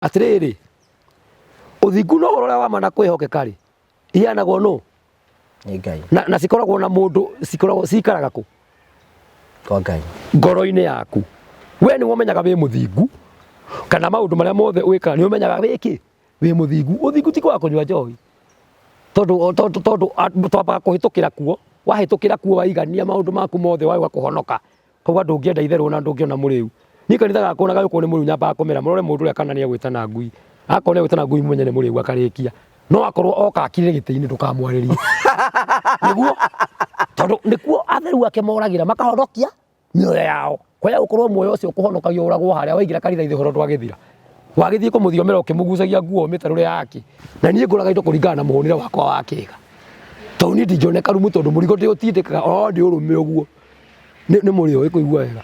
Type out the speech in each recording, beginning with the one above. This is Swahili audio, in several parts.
Atiriri uthingu no urore wa mana kwihokeka ri ihanagwo no Ngai na cikoragwo na mundu cikoragwo cikaraga ku kwa Ngai ngoro-ini yaku we ni womenyaga wi muthingu kana maundu maria mothe wika ni umenyaga wiki wi muthingu uthingu ti kwa kunywa njohi tondu twambaga kuhitukira kuo wahitukira kuo waigania maundu maku mothe waga kuhonoka koguo ndungienda itherũ na ndungiona muriu ni kanitha gakũ na gagũkũ ni mũriu nyambaga kumera mũrore mũndũ ũrĩa kana ni egwĩtana ngui akorwo ni egwĩtana ngui mũmenye ni mũriu akarikia no akorwo oka akire gĩtĩ-inĩ ndũkamwarĩrie niguo tondu nikuo atheru ake moragira makahonokia mioyo yao kwa hiyo ukorwo muoyo ucio kuhonokagio uragwo haria waigira kanitha ithihoro ndwagithira wagithie kumuthiomera ukimugucagia nguo mitarure yake na niĩ ngũraga indo kũringana na muhũnĩre wakwa wa kĩga tondu niĩ ndingĩoneka rumu tondu mũrigo ndĩũtindĩkaga ndĩ ũrũme ũguo nĩ mũrĩo ĩkũigua wega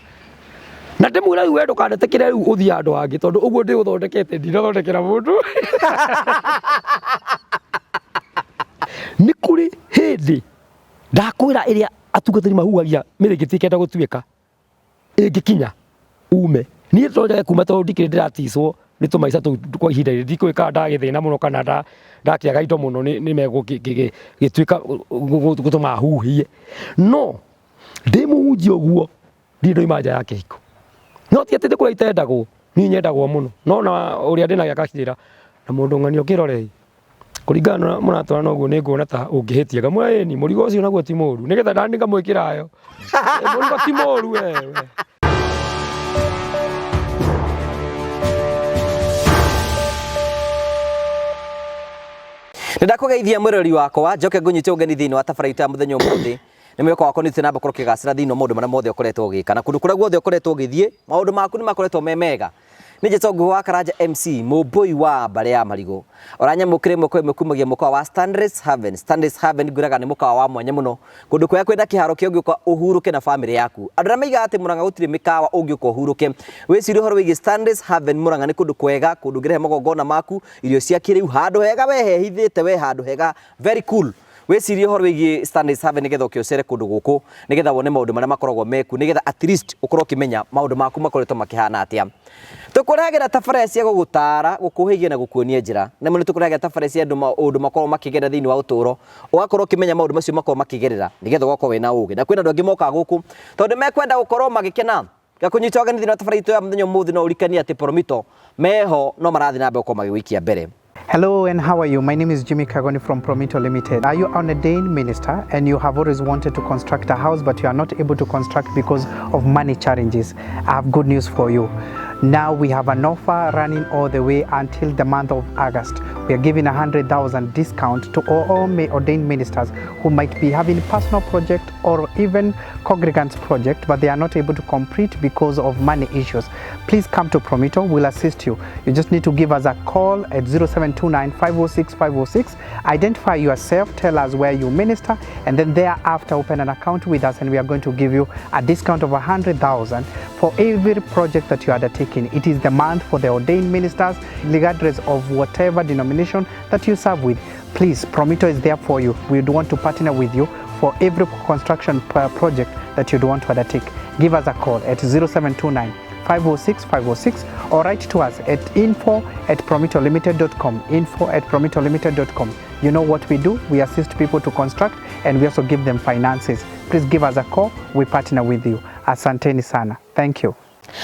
na ndĩmwĩra rĩu we ndũkanetĩkĩre rĩu ũthiĩ andũ angĩ tondu ũguo ndĩũthondekete ndinathondekera mũndũ nĩ kũrĩ hĩndĩ ndakwĩra ĩrĩa atungatĩri mahuhagia mĩrĩngĩti ĩkĩenda gũtuĩka ĩngĩkinya ume niĩ tonjaga kuma tondu ndikĩrĩ ndĩraticwo nĩ tũmaica tũu kwa ihinda ndikwĩka ndagĩthĩna mũno kana ndakĩaga indo mũno nĩ megũgĩtuĩka gũtũma huhie no ndĩ mũhunjia ũguo ndirĩ ndoima nja ya kĩhiko no ti atĩ kũrĩa itendagwo niĩ nyendagwo mũno no na ũrĩa ndĩna gĩakacĩra na mũndũ ng'ania ũkĩrore kũringana na mũratwarana ũguo nĩ nguona ta ũngĩhĩtia ngamwĩra mũrigo ũcio naguo ti mũru nĩgetha ndani ngamwĩkĩrayo mũrigo ti mũru wewe Ndakugeithia mwirori wakwa njoke ngunyite ugeni thiini wa tabarĩra ya muthenya ũmũthĩ nĩ mwĩko wakwa nĩ tũnamba kũrwo kĩgacĩra thĩinĩ wa maũndũ marĩa mothe ũkoretwo ũgĩka na kũndũ kũrĩa guothe ũkoretwo ũgĩthiĩ maũndũ maku nĩ makoretwo me mega nĩ Njĩtongo wa Karanja MC mũmbũi wa mbarĩ ya marigũ oranyamũkĩre mwĩko ĩmwe kumagia mũkawa wa Stanley's Haven. Stanley's Haven ngwĩraga nĩ mũkawa wa mwanya mũno kũndũ kũrĩa kwĩna kĩharo kĩa ũngĩũka ũhurũke na bamĩrĩ yaku andũ arĩa maigaga atĩ Mũrang'a gũtirĩ mĩkawa ũngĩũka ũhurũke wĩcirie ũhoro wĩgiĩ Stanley's Haven Mũrang'a nĩ kũndũ kwega kũndũ ũngĩrehe magongona maku irio cia kĩrĩu handũ hega wehehithĩte we handũ hega very cool wĩcirie ũhoro wĩgiĩ Stanley's Haven nĩgetha ũkĩocere kũndũ gũkũ nĩgetha wone maũndũ marĩa makoragwo meku nĩgetha at least ũkorwo ũkĩmenya maũndũ maku makoretwo makĩhana atĩa tũkũrehagĩra tabarĩra cia gũgũtara gũkũhĩgia na gũkuonia njĩra na mũno tũkũrehagĩra tabarĩra cia ũndũ makorwo makĩgerera thĩinĩ wa ũtũũro ũgakorwo ũkĩmenya maũndũ macio makorwo makĩgerera nĩgetha ũgakorwo wĩna ũũgĩ na kwĩna andũ angĩ mokaga gũkũ tondũ mekwenda gũkorwo magĩkena gakũnyita ũgeni thĩinĩ wa tabarĩra itũ ya mũthenya ũmũthĩ no ũrikanie atĩ Promito meho no marathiĩ na mbere gũkorwo magĩgũikia mbere. Hello and how are you? My name is Jimmy Kagoni from Promito Limited. Are you an ordained minister and you have always wanted to construct a house but you are not able to construct because of money challenges? I have good news for you. Now we have an offer running all the way until the month of August. We are giving 100,000 discount to all ordained ministers who might be having personal project or even congregants project, but they are not able to complete because of money issues. Please come to Promito. We'll assist you. You just need to give us a call at 0729 506 506. Identify yourself, tell us where you minister, and then thereafter open an account with us, and we are going to give you a discount of 100,000 for every project that you are undertaking. It is the month for the ordained ministers, regardless of whatever denomination that you serve with. Please, Promito is there for you. We want to partner with you for every construction project that you want to undertake. Give us a call at 0729 506 506 or write to us at info@promitolimited.com. info@promitolimited.com. You know what we do? We assist people to construct and we also give them finances. Please give us a call. We partner with you. Asanteni sana. Thank you.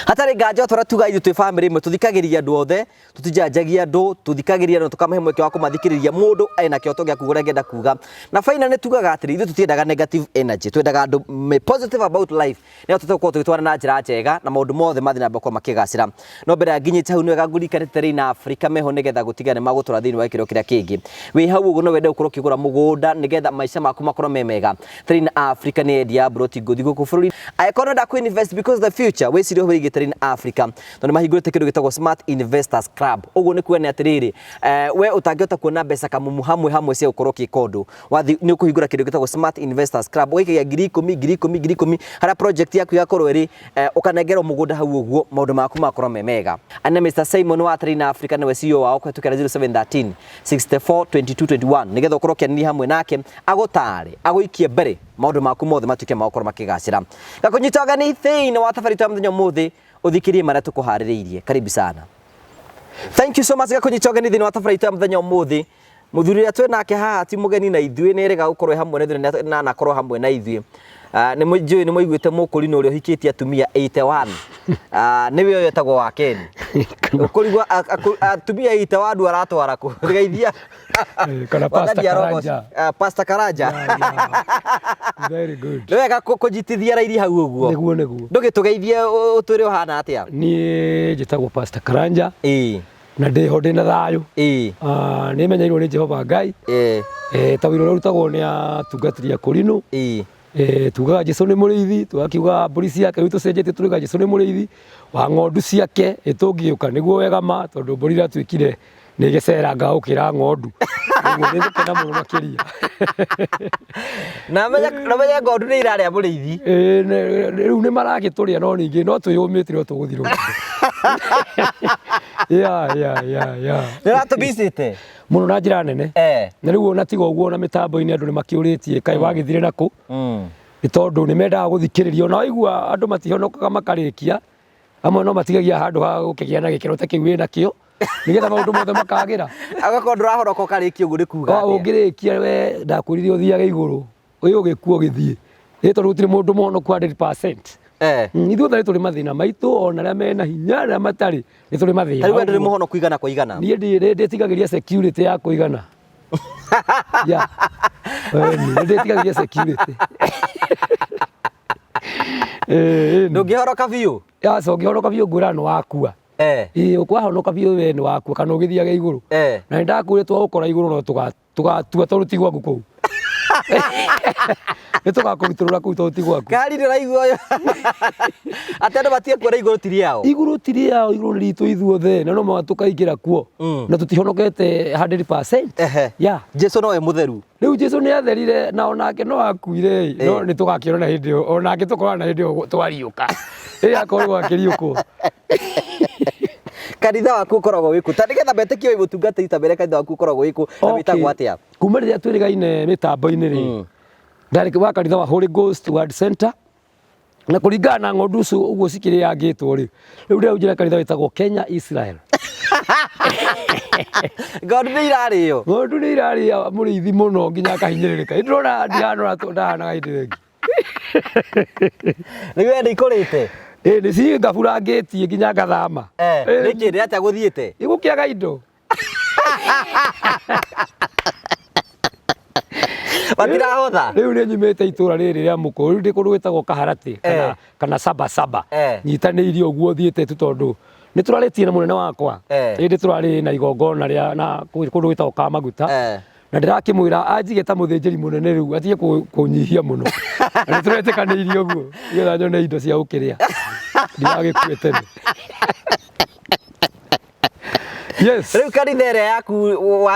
Hatarĩ nganja tũra tuga ithuĩ twĩ bamĩrĩ ĩmwe tũthikagĩrĩria andũ othe tũtijanjagia andũ tũthikagĩrĩria na tũkamahe mweke wa kũmathikĩrĩria mũndũ ena kĩoto gĩa kuga ũrĩa angĩenda kuga na faina nĩ tugaga atĩrĩ ithuĩ tũtiendaga negative energy twendaga andũ positive about life nĩo tũtũkorwo tũgĩtwara na njĩra njega na maũndũ mothe mathiĩ na mbere gũkorwo makĩgacĩra no mbere ya nginyĩte hau nĩ wega ngũrikanĩte thĩinĩ wa Africa meho nĩgetha gũtiga nĩ magũtũra thĩinĩ wa gĩkĩro kĩrĩa kĩngĩ wĩ hau ũguo no wende gũkorwo ũkĩgũra mũgũnda nĩgetha maica maku makorwo me mega thĩinĩ wa Africa nĩ endia broti ngũthi gũkũ bũrũri angĩkorwo nĩũrenda kũ-invest because the future wĩcirie ũhoro wĩgiĩ thĩinĩ wa Africa tondũ mahingũrĩte kĩndũ gĩtagwo Smart Investors Club ũguo nĩ kuona atĩrĩrĩ we ũtangĩhota kuona mbeca kamumu hamwe cia gũkorwo kĩkondo wathi nĩ ũkũhingũra kĩndũ gĩtagwo Smart Investors Club ũgĩkagia 10,000 harĩa project yaku yakorwo ĩrĩ ũkanengerwo mũgũnda hau ũguo maũndũ maku makorwo me mega ana Mr Simon wa thĩinĩ wa Africa nĩwe CEO wao kũhetũkĩra 0713 64 22 21 nĩgetha ũkorwo ũkĩanĩria hamwe nake agũtare agũikie mbere maũndũ maku mothe matuĩke magũkorwo makĩgacĩra gakũnyita ũgeni thĩinĩ wa tabarĩra ya mũthenya ũmũthĩ uthikirie marĩa tũkũharĩrĩirie karibu sana. Thank you so much gakunyicha ũgeni thĩinĩ wa tabarĩra ya mũthenya ũmũthĩ. Mũthuri ũrĩa twĩ nake haha ti mũgeni na ithuĩ, nĩ erĩga gũkorwo hamwe na nakorwo hamwe na ithuĩ. Nĩ mũnjũĩ nĩ mũiguĩte mũkũrinũ ũrĩa ũhikĩtie atumia 81. Nĩwe ũyũ etagwo Wakeni. Ũkũrigwa atumia 81 aratwara kũ? Geithia. Kana Pastor Karanja. Pastor Karanja. Very good. Nĩ wega kũnjitithia rairi hau ũguo. Nĩguo. Ndũgĩtũgeithie ũtwĩre ũhana atĩa? Niĩ njĩtagwo Pastor Karanja. Na ndĩho ndĩna thayũ. Nĩ menyeirwo nĩ Jehova Ngai. Ta wĩra ũrĩa ũrutagwo nĩ atungatĩri akũrinũ. Tugaga Jesũ nĩ mũrĩithi, tugakiuga mbũri ciake rĩu tũcenjetie tũrĩga Jesũ nĩ mũrĩithi wa ng'ondu ciake ĩtũngĩũka nĩguo wega ma, tondũ mbũri ĩratuĩkire nĩ ĩgĩceranga gũkĩra ng'ondu. Ũguo nĩ gũkena mũno makĩria. Na menya ng'ondu nĩ irarĩa mũrĩithi. Rĩu nĩ maragĩtũrĩa no ningĩ no twĩyũmĩte no tũgũthirwo. Nĩ ratũbicĩte mũno na njĩra nene. Na rĩu ona tiga ũguo na mĩtambo-inĩ andũ nĩ makĩũrĩtie kaĩ wagĩthire nakũ. Nĩ tondũ nĩ mendaga gũthikĩrĩrio na waigua andũ matihonokaga makarĩkia, amwe no matigagia handũ ha gũkĩgĩa na gĩkĩro ta kĩu wĩnakĩo nĩgetha maũndũ mothe makagĩra. Agakorwo ndũrahonoka ũkarĩkia ũguo nĩ kuuga atĩa? Ũngĩrĩkia we ndakwĩrire ũthiage igũrũ, ũyũ ũgĩkua ũgĩthiĩ, nĩ tondũ gũtirĩ mũndũ mũhonoku 100%. Ithuĩ othe nĩ tũrĩ mathĩna maitũ, ona arĩa mena hinya arĩa matarĩ nĩ tũrĩ mathĩna. Rĩu ndũrĩ mũhonoku igana kwa igana? Niĩ ndĩtigagĩria security ya kũigana. Ndĩtigagĩria security. Ndũngĩhonoka biũ? Ũngĩhonoka biũ ngwĩra nĩ wakua. Ũkwahonoka biũ we nĩ wakua kana ũgĩthiage igũrũ. Na nĩ ndakwĩrĩtwo gũkora igũrũ no tũgatua tondũ ti gwaku kũu. Nĩ tũgakũrutũrũra kũu tondũ ti gwaku. Kari ndĩraigua ũyũ. Atĩ andũ matige kuona igũrũ ti rĩao? Igũrũ ti rĩao, igũrũ nĩ ritũ ithuothe na no mũhaka tũkaingĩra kuo na tũtihonokete 100%. Jesũ nowe mũtheru. Rĩu Jesũ nĩ atherire na onake no akuire, no nĩ tũgakĩona hĩndĩ ĩyo, onake tũkorana hĩndĩ ĩyo twariũka. Akorwo gwakĩriũkwo. Kanitha waku ũkoragwo wĩkũ? Ta nĩgetha metĩkie wĩ mũtungatĩri ta mbere kanitha waku ũkoragwo wĩkũ na wĩtagwo atĩa? Kuma rĩrĩa twĩrĩgaine mĩtambo-inĩ rĩ, ndarĩ wa kanitha wa Holy Ghost Word Center, na kũringana na ng'ondu ũguo cikĩrĩangĩtwo rĩ, rĩu ndĩraunjĩra kanitha wĩtagwo Kenya Israel. Ng'ondu nĩ irarĩo? Ng'ondu nĩ irarĩa mũrĩithi mũno nginya akahinyĩrĩrĩka. Ndĩrona ndahanaga hĩndĩ ĩngĩ. Nĩ wenda ikũrĩte? Nĩ cingaburangĩtie nginya ngathama. Nĩkĩ nĩ atĩa gũthiĩte? Igũkĩaga indo. Matirahotha? Rĩu nĩ nyumĩte itũra rĩrĩ rĩa Mũkũyũ, rĩu ndĩ kũndũ gwĩtagwo Kaharati kana Sabasaba. Nyitanĩirio ũguo thiĩte tu tondũ nĩ tũrarĩtie na mũnene wakwa. Hĩndĩ tũrarĩ na igongona rĩa na kũndũ gwĩtagwo Kamaguta. Na ndĩrakĩmwĩra anjige ta mũthĩnjĩri mũnene rĩu atige kũnyihia mũno. Na nĩ tũretĩkanĩirie ũguo nĩgetha nyone indo cia gũkĩrĩa. Ndigagĩkue tene. Rĩu kanitha ĩrĩa yaku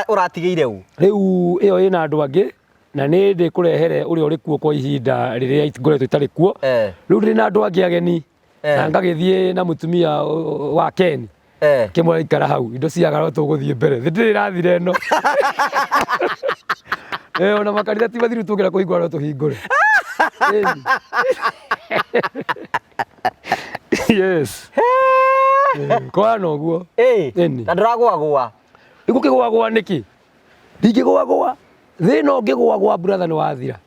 ũratigĩire ũũ? Rĩu ĩyo ĩna andũ angĩ na nĩ ndĩkũrehere ũrĩa ũrĩ kuo kwa ihinda rĩrĩa ngoretwo itarĩ kuo. Rĩu ndĩrĩ na andũ angĩ ageni na ngagĩthiĩ na mũtumia wa Keni. Kĩmwe ikara hau indo ciagara tũgũthiĩ mbere. Ndĩrĩ rathire ĩno. Ona makanitha ti mathiru tũngĩra kũhingũra no tũhingũre. Yes. Kwana ũguo. Na ndũragũagũa? Igũkĩgũagũa nĩkĩ? Ndingĩgũagũa. Thĩna ũngĩgũagũa brother nĩ wathira.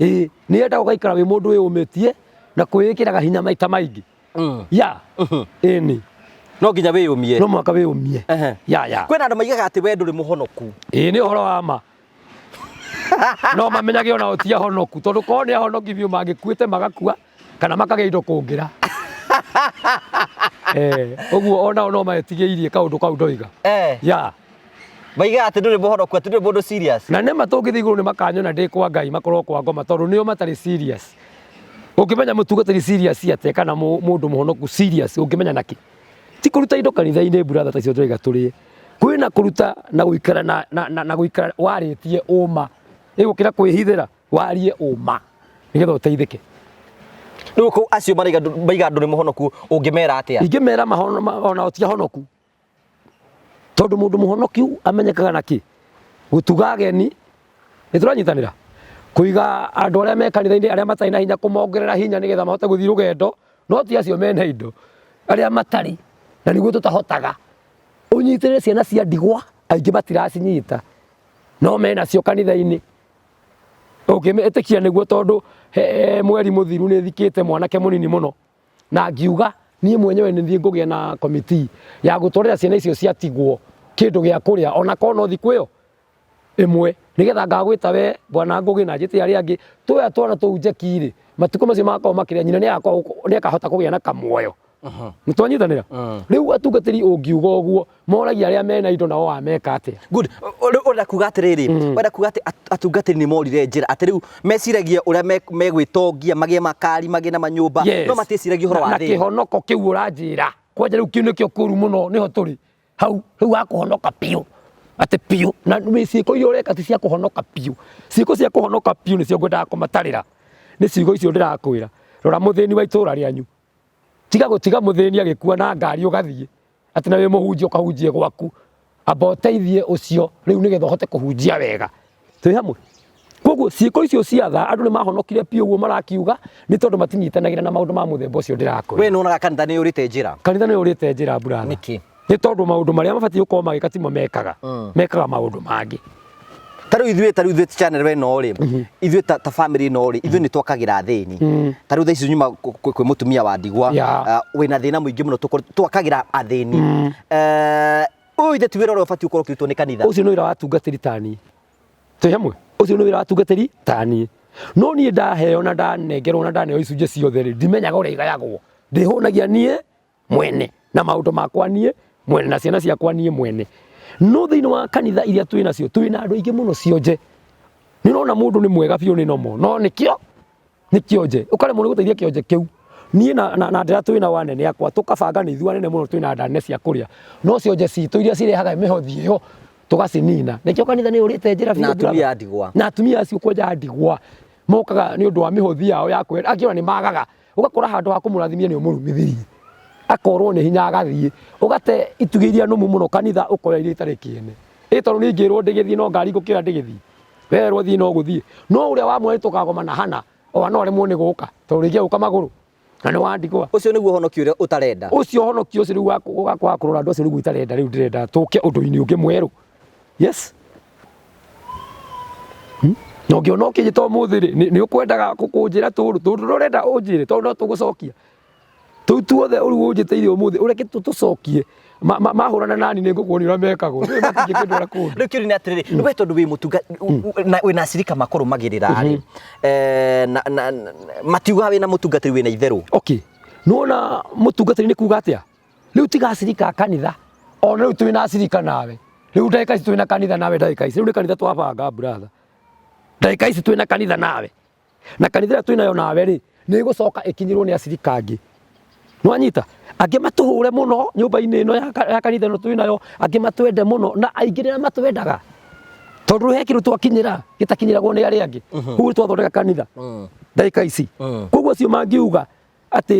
Nĩ yenda ũgaikara wĩ mũndũ wĩyũmĩtie na kwĩĩkĩraga hinya maita maingĩ. No nginya wĩyũmie? No mũhaka wĩyũmie. Kwĩna andũ maigaga atĩ we ndũrĩ mũhonoku. Nĩ ũhoro wa ma. No mamenyage ona ũtia honoku tondũ korwo nĩ ahonoki biũ mangĩkuĩte magakua kana makagĩa indo kũngĩra. Ũguo onao no metigĩirie kaũndũ kau ndoiga. Maigaga atĩ ndũrĩ mũhonoku, atĩ ndũrĩ mũndũ serious? Na nĩma tũngĩthiĩ igũrũ nĩ makanyona ndĩ kwa Ngai makorwo kwa ngoma tondũ nĩo matarĩ serious. Ũngĩmenya mũtungatĩri serious atĩa kana mũndũ mũhonoku serious ũngĩmenya nakĩ? Ti kũruta indo kanitha-inĩ brother ta icio tũraiga tũrĩe. Kwĩna kũruta na gũikara na gũikara warĩtie ũma. Gũkĩra kwĩhithĩra warie ũma nĩgetha ũteithĩke. Rĩu kũu acio maiga ndũrĩ mũhonoku ũngĩmera atĩa? Ingĩmera ona ũtia honoku. Tondũ mũndũ mũhonoku amenyekaga nakĩ? Gũtuga ageni. Nĩ tũranyitanĩra? Kũiga andũ arĩa me kanitha-inĩ arĩa matarĩ na hinya kũmongerera hinya nĩgetha mahote gũthiĩ rũgendo, no ti acio mena indo. Arĩa matarĩ na nĩguo tũtahotaga. unyitire ciana cia ndigwa aingi matiracinyita no mena cio kanitha-ini ũngĩmetĩkia nĩguo tondũ mweri mũthiru nĩ thikĩte mwanake mũnini mũno na ngiuga niĩ mwenyewe nĩ thiĩ ngũgĩa na committee ya gũtwarĩra ciana icio ciatigwo kĩndũ gĩa kũrĩa ona korwo no thikũ ĩyo ĩmwe nĩgetha ngagwĩta we bwana Ngũgĩ na njĩte arĩa angĩ twoya twana tũu njeki-rĩ matukũ macio magakorwo makĩrĩa nyina nĩakahota kũgĩa na kamuoyo nĩtwanyitanĩra rĩu atungatĩri ũngiuga ũguo moragia arĩa mena indo nao wameka atĩa. Good. Ũrenda kuga atĩrĩrĩ, wenda kuga atĩ atungatĩri nĩ morire njĩra atĩ rĩu meciragia ũrĩa megwĩtongia magĩe makari magĩe na manyũmba no matiĩciragia ũhoro wa thĩ. Na kĩhonoko kĩu ũranjĩra kwanja rĩu kĩu nĩkĩo kũru mũno nĩho tũrĩ hau rĩu hakũhonoka piũ atĩ piũ na ciĩko iria ũreka ti cia kũhonoka piũ. Ciĩko cia kũhonoka piũ nĩcio ngwendaga kũmatarĩra nĩ ciugo icio ndĩrakwĩra. Rora mũthĩni wa itũra rĩanyu tiga gũtiga mũthĩni agĩkua na ngari ũgathiĩ atĩ na wĩ mũhunjia ũkahunjie gwaku amba ũteithie ũcio rĩu nĩgetha ũhote kũhunjia wega twĩ hamwe. Koguo ciĩko icio cia tha andũ nĩ mahonokire piũ ũguo marakiuga nĩ tondũ matinyitanagĩra na maũndũ ma mũthemba ũcio ndĩrakwĩra. We nĩwonaga kanitha nĩ ũrĩte njĩra? Kanitha nĩ ũrĩte njĩra brother. Nĩkĩ? Nĩ tondũ maũndũ marĩa mabatiĩ gũkorwo magĩka timo mekaga maũndũ mangĩ. Tarĩu ithuĩ channel ĩno rĩ ithuĩ ta family ĩno rĩ ithuĩ nĩ twakagĩra thĩni. Tarĩu thaa ici nyuma kwĩ mũtumia wa ndigwa wĩna thĩna mũingĩ mũno twakagĩra athĩni. Ũyũ ithe ti wĩra ũrĩa ũbatiĩ gũkorwo ũkĩrutwo nĩ kanitha. Ũcio nĩ wĩra wa atungatĩri ta niĩ twĩ hamwe. Ũcio nĩ wĩra wa atungatĩri ta niĩ no niĩ ndaheo na ndanengerwo na ndaneo icunjĩ ciothe rĩ ndimenyaga ũrĩa igayagwo. Ndĩhũnagia niĩ mwene na maũndũ makwa niĩ mwene na ciana ciakwa niĩ mwene. No thĩinĩ wa kanitha iria twĩ nacio twĩna andũ aingĩ mũno cionje. Nĩ ũrona mũndũ nĩ mwega biũ nĩ nomo no nĩkĩo nje ũkaremwo nĩ gũteithia kĩonje kĩu. Niĩ na ndĩra twĩna wanene akwa tũkabanga nĩ ithuĩ anene mũno twĩna nda nene cia kũrĩa no cionje citũ iria cirehaga mĩhothi ĩyo tũgacinina. Nĩkĩo kanitha nĩ ũrĩte njĩra biũ. Na atumia a ndigwa na atumia acio kwanja ndigwa mokaga nĩ ũndũ wa mĩhothi yao ya kwenda angĩona nĩ magaga ũgakora handũ ha kũmũrathimia nĩ ũmũrumithĩrie akorwo nĩ hinya agathiĩ ũgate itugĩ iria nũmu mũno kanitha ũkoya iria itarĩ kĩene tondũ nĩ ngĩrwo ndĩgĩthiĩ no ngari ngũkĩra ndĩgĩthiĩ werwo thiĩ no gũthiĩ no ũrĩa wamwe tũkagomana hana o no aremwo nĩ gũka tondũ rĩngĩ gũka magũrũ na nĩ wandigwa. Ũcio nĩguo honokio ũrĩa ũtarenda. Ũcio honokio ũcio rĩu ũgakwaga kũrora andũ acio nĩguo itarenda rĩu ndĩrenda tũke ũndũ-inĩ ũngĩ mwerũ. Yes no ngĩona ũkĩnjĩta ũmũthĩ rĩ nĩ ũkwendaga kũnjĩra tũrũ ndũrenda ũnjĩre tondũ no tũgũcokia tũu tuothe ũrĩa ũnjĩtĩire ũmũthĩ ũreke tũcokie mahũrana nani nĩ ngũkuo nĩ ũrĩa mekagwo rĩu kĩũria nĩ atĩrĩrĩ we tondũ wĩ mũtunga wĩna acirika makũrũmagĩrĩra rĩ matiugaga wĩna mũtungatĩri wĩna itherũ. Okay nĩwona mũtungatĩri nĩ kuga atĩa rĩu tiga acirika a kanitha ona rĩu twĩna acirika nawe rĩu ndagĩka ici twĩna kanitha nawe ndagĩka ici rĩu nĩ kanitha twabanga brother ndagĩka ici twĩna kanitha nawe na kanitha ĩrĩa twĩnayo nawe rĩ nĩ ĩgũcoka ĩkinyĩrwo nĩ acirika angĩ nwanyita angĩ matũhũre mũno nyũmba-inĩ ĩno ya kanitha ĩno twĩnayo angĩ matwende mũno na aingĩ nĩarĩa matwendaga tondũ he kĩndũ twakinyĩra gĩtakinyĩragwo nĩ arĩa angĩ koguo twathondeka kanitha ndagĩka ici koguo acio mangiuga atĩ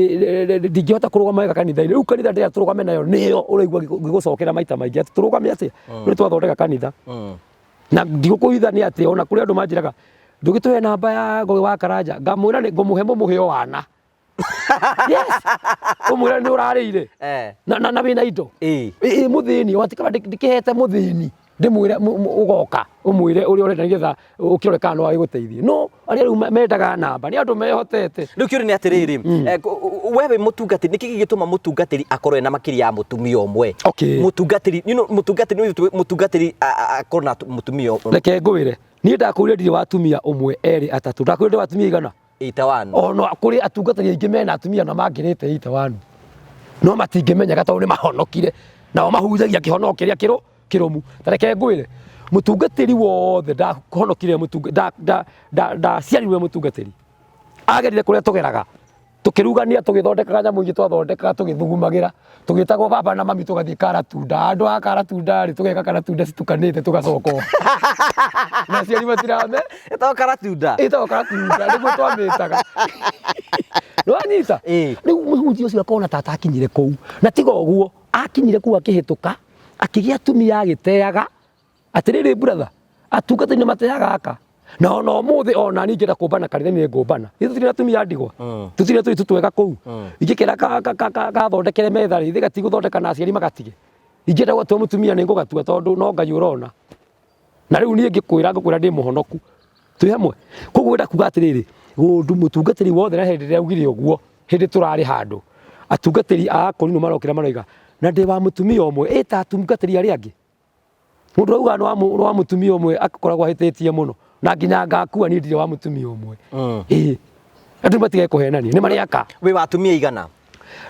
ndingĩhota kũrũgama wega kanitha-inĩ rĩu kanitha ndĩrĩa tũrũgame nayo nĩyo ũraigua gĩgũcokera maita maingĩ atĩ tũrũgame atĩa nĩ twathondeka kanitha na ndigũkũithania atĩ ona kũrĩ andũ manjĩraga ndũgĩtũhe namba ya Ngũgĩ wa Karanja ngamwĩra nĩ ngũmũhe mũmũhe o wana. Yes ũmwĩra nĩ ũrarĩire na wĩna indo mũthĩni watikaba ndĩkĩhete mũthĩni ndĩmwĩre ũgoka ũmwĩre ũrĩa ũrenda nĩgetha ũkĩrore kana no agĩgũteithie no arĩa rĩu mendaga namba nĩ andũ mehotete. Rĩu kĩũria nĩ atĩrĩrĩ we wĩ mũtungatĩri nĩkĩ gĩgĩtũma mũtungatĩri akorwo na makĩria ya mũtumia ũmwe? Mũtungatĩri akorwo na mũtumia ũmwe. Reke ngwĩre niĩ ndakwĩrire ndirĩ wa atumia ũmwe erĩ atatũ ndakwĩrire wa atumia igana 81 ona kũrĩ atungatĩri aingĩ mena atumia na mangĩrĩte 81 no matingĩmenyaga tondũ nĩ mahonokire nao mahunjagia kĩhono kĩrĩa kĩrũmu. Tareke ngwĩre mũtungatĩri wothe ndahonokire ndaciarirwe mũtungatĩri agerire kũrĩa tũgeraga tũkĩrugania tũgĩthondekaga nyamũ ingĩ twathondekaga tũgĩthugumagĩra tũgĩtagwo baba na mami tũgathiĩ Karatunda andũ a Karatunda rĩ tũgeka Karatunda citukanĩte tũgacoka na aciari matirame ĩtagwo Karatunda nĩguo twamĩtaga nĩwanyita. Rĩu mũhunjia ũcio akona tata akinyire kũu na tiga ũguo akinyire kũu akĩhĩtũka akĩgĩa atumia agĩteaga atĩrĩrĩ brother atungatĩri nĩ mateaga aka na ona ũmũthĩ ona niĩ ingĩenda kũmbana kanitha-inĩ ngũmbana ithuĩ tũtirĩ atumia a ndigwa tũtirĩ tũritũ twega kũu ingĩkĩra gathondekere metha rĩ ithe gatigũthondeka na aciari magatige ingĩenda gwatua mũtumia nĩ ngũgatua tondũ no Ngai ũrona na rĩu niĩ ngĩkwĩra ndĩ mũhonoku twĩ hamwe koguo wenda kuga atĩrĩrĩ mũtungatĩri wothe na hĩndĩ ĩrĩa augire ũguo hĩndĩ tũrarĩ handũ atungatĩri a akũri nĩ marokĩra maroiga na ndĩ wa mũtumia ũmwe ĩta atungatĩri arĩa angĩ mũndũ auga nĩ wa mũtumia ũmwe akoragwo ahĩtĩtie mũno na nginya ngakua niĩ ndirĩ wa mũtumia ũmwe andũ matige kũhenania nĩ marĩ aka wĩ wa atumia igana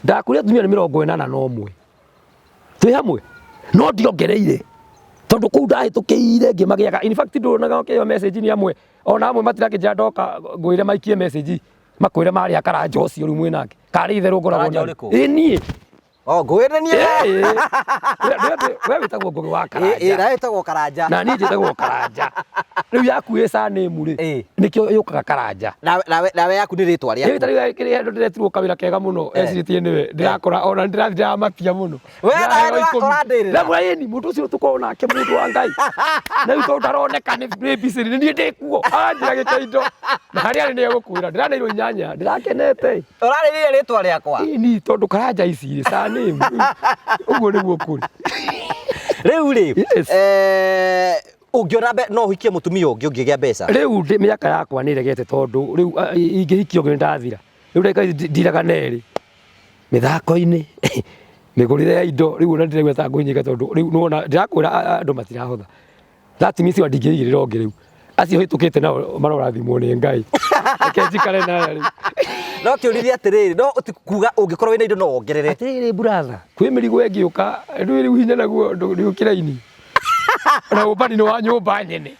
ndakuria atumia nĩ 81 twĩ hamwe no ndiongereire tondu kuu ndahĩtũkĩire ngĩmagĩaga in fact ndũnaga kĩyo message ni amwe ona amwe matirakĩnja ndoka ngwĩre maikie message makwĩre marĩ akaranja ũcio rĩu mwĩnake karĩ itherũ ngoragwo niĩ ngwĩre niĩ we wĩtagwo Ngũgĩ wa Karanja wĩtagwo Karanja na niĩ njĩtagwo Karanja rĩu yaku ĩ surname rĩ nĩkĩo yũkaga Karanja nawe yaku nĩ rĩtwa rĩaku rĩu kĩrĩa ndĩretirwo kawĩra kega mũno ecirĩtie nĩwe ndĩrakora ona ndĩramakia mũno na mũraĩni mũndũ ũcio tũkorwo nake mũndũ wa Ngai na rĩu tondũ ndaroneka nĩ bicĩri nĩ niĩ ndĩkuo anjĩra gĩkĩindo na harĩa arĩ nĩ egũkwĩra ndĩraneirwo inyanya ndĩrakenete ũrarĩrĩire rĩtwa rĩakwa ni tondũ Karanja ici rĩ surname ũguo nĩguo kũrĩ rĩu rĩ ũngĩona no ũhikie mũtumia ũngĩ ũngĩgĩa mbeca rĩu mĩaka yakwa nĩ regete tondũ rĩu ingĩhikia ũngĩ nĩndathira rĩu reka ndiraga nerĩ mĩthako-inĩ mĩgũrĩre ya indo rĩu ona ndĩraigua ta ngũnyĩka tondũ rĩu nĩwona ndĩrakwĩra andũ matirahotha that means ndingĩigĩrĩra ũngĩ rĩu acio hĩtũkĩte nao marorathimwo nĩ Ngai reke njikare nayo rĩu no kĩũrithia atĩrĩrĩ no kuga ũngĩkorwo wĩna indo no wongerere atĩrĩrĩ brother kwĩ mĩrigo ĩngĩũka rĩu hinya naguo ndũkĩraini na ũbani nĩ wa nyũmba nyene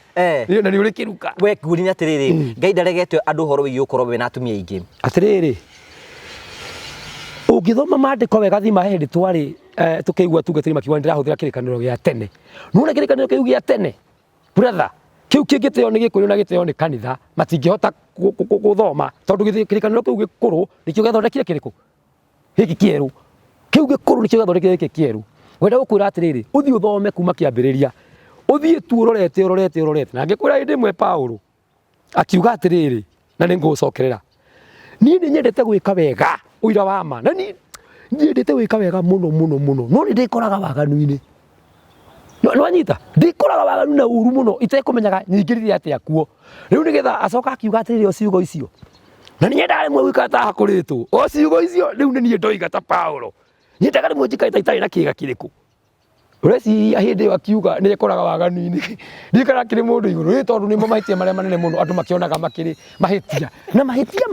na nĩ ũrĩ kĩruka we kuuria atĩrĩrĩ Ngai ndaregete andũ ũhoro wĩgiĩ ũkorwo wĩna atumia aingĩ atĩrĩrĩ ũngĩthoma maandĩko wega thima hĩndĩ twarĩ tũkĩigua tungatĩri makiuga ndĩrahũthĩra kĩrĩkanĩro gĩa tene nũna kĩrĩkanĩro kĩu gĩa tene brother kĩu kĩngĩteo nĩ gĩkũyũ na gĩteo nĩ kanitha matingĩhota gũthoma tondũ kĩrĩkanĩro kĩu gĩkũrũ nĩkĩo gĩathondekire kĩrĩkũ gĩkĩ kĩerũ kĩu gĩkũrũ nĩkĩo gĩathondekire gĩkĩ kĩerũ wenda gũkwĩra atĩrĩrĩ ũthiĩ ũthome kuma kĩambĩrĩria ũthiĩ tu ũrorete na ngĩkwĩra hĩndĩ ĩmwe Paulo akiuga atĩrĩrĩ na nĩ ngũcokerera niĩ nĩ nyendete gwĩka wega ũira wa ma na niĩ nyendete gwĩka wega mũno no nĩ ndĩkoraga waganu-inĩ nĩwanyita ndĩkoraga waganu na ũru mũno itekũmenyaga nyingĩrire atĩa kuo rĩu nĩgetha acoka akiuga atĩrĩrĩ o ciugo icio na niĩ ndarĩ mwe gwĩka ta hakũrĩtwo o ciugo icio rĩu nĩ niĩ ndoiga ta Paulo nyendaga rĩmwe njikare itarĩ na kĩĩga kĩrĩkũ ũreciria hĩndĩ ĩyo akiuga nĩ ekoraga waganu-inĩ ndikara kĩrĩ mũndũ igũrũ nĩ tondũ nĩmo mahĩtia marĩa manene mũno andũ makĩonaga makĩrĩ mahĩtia na mahĩtia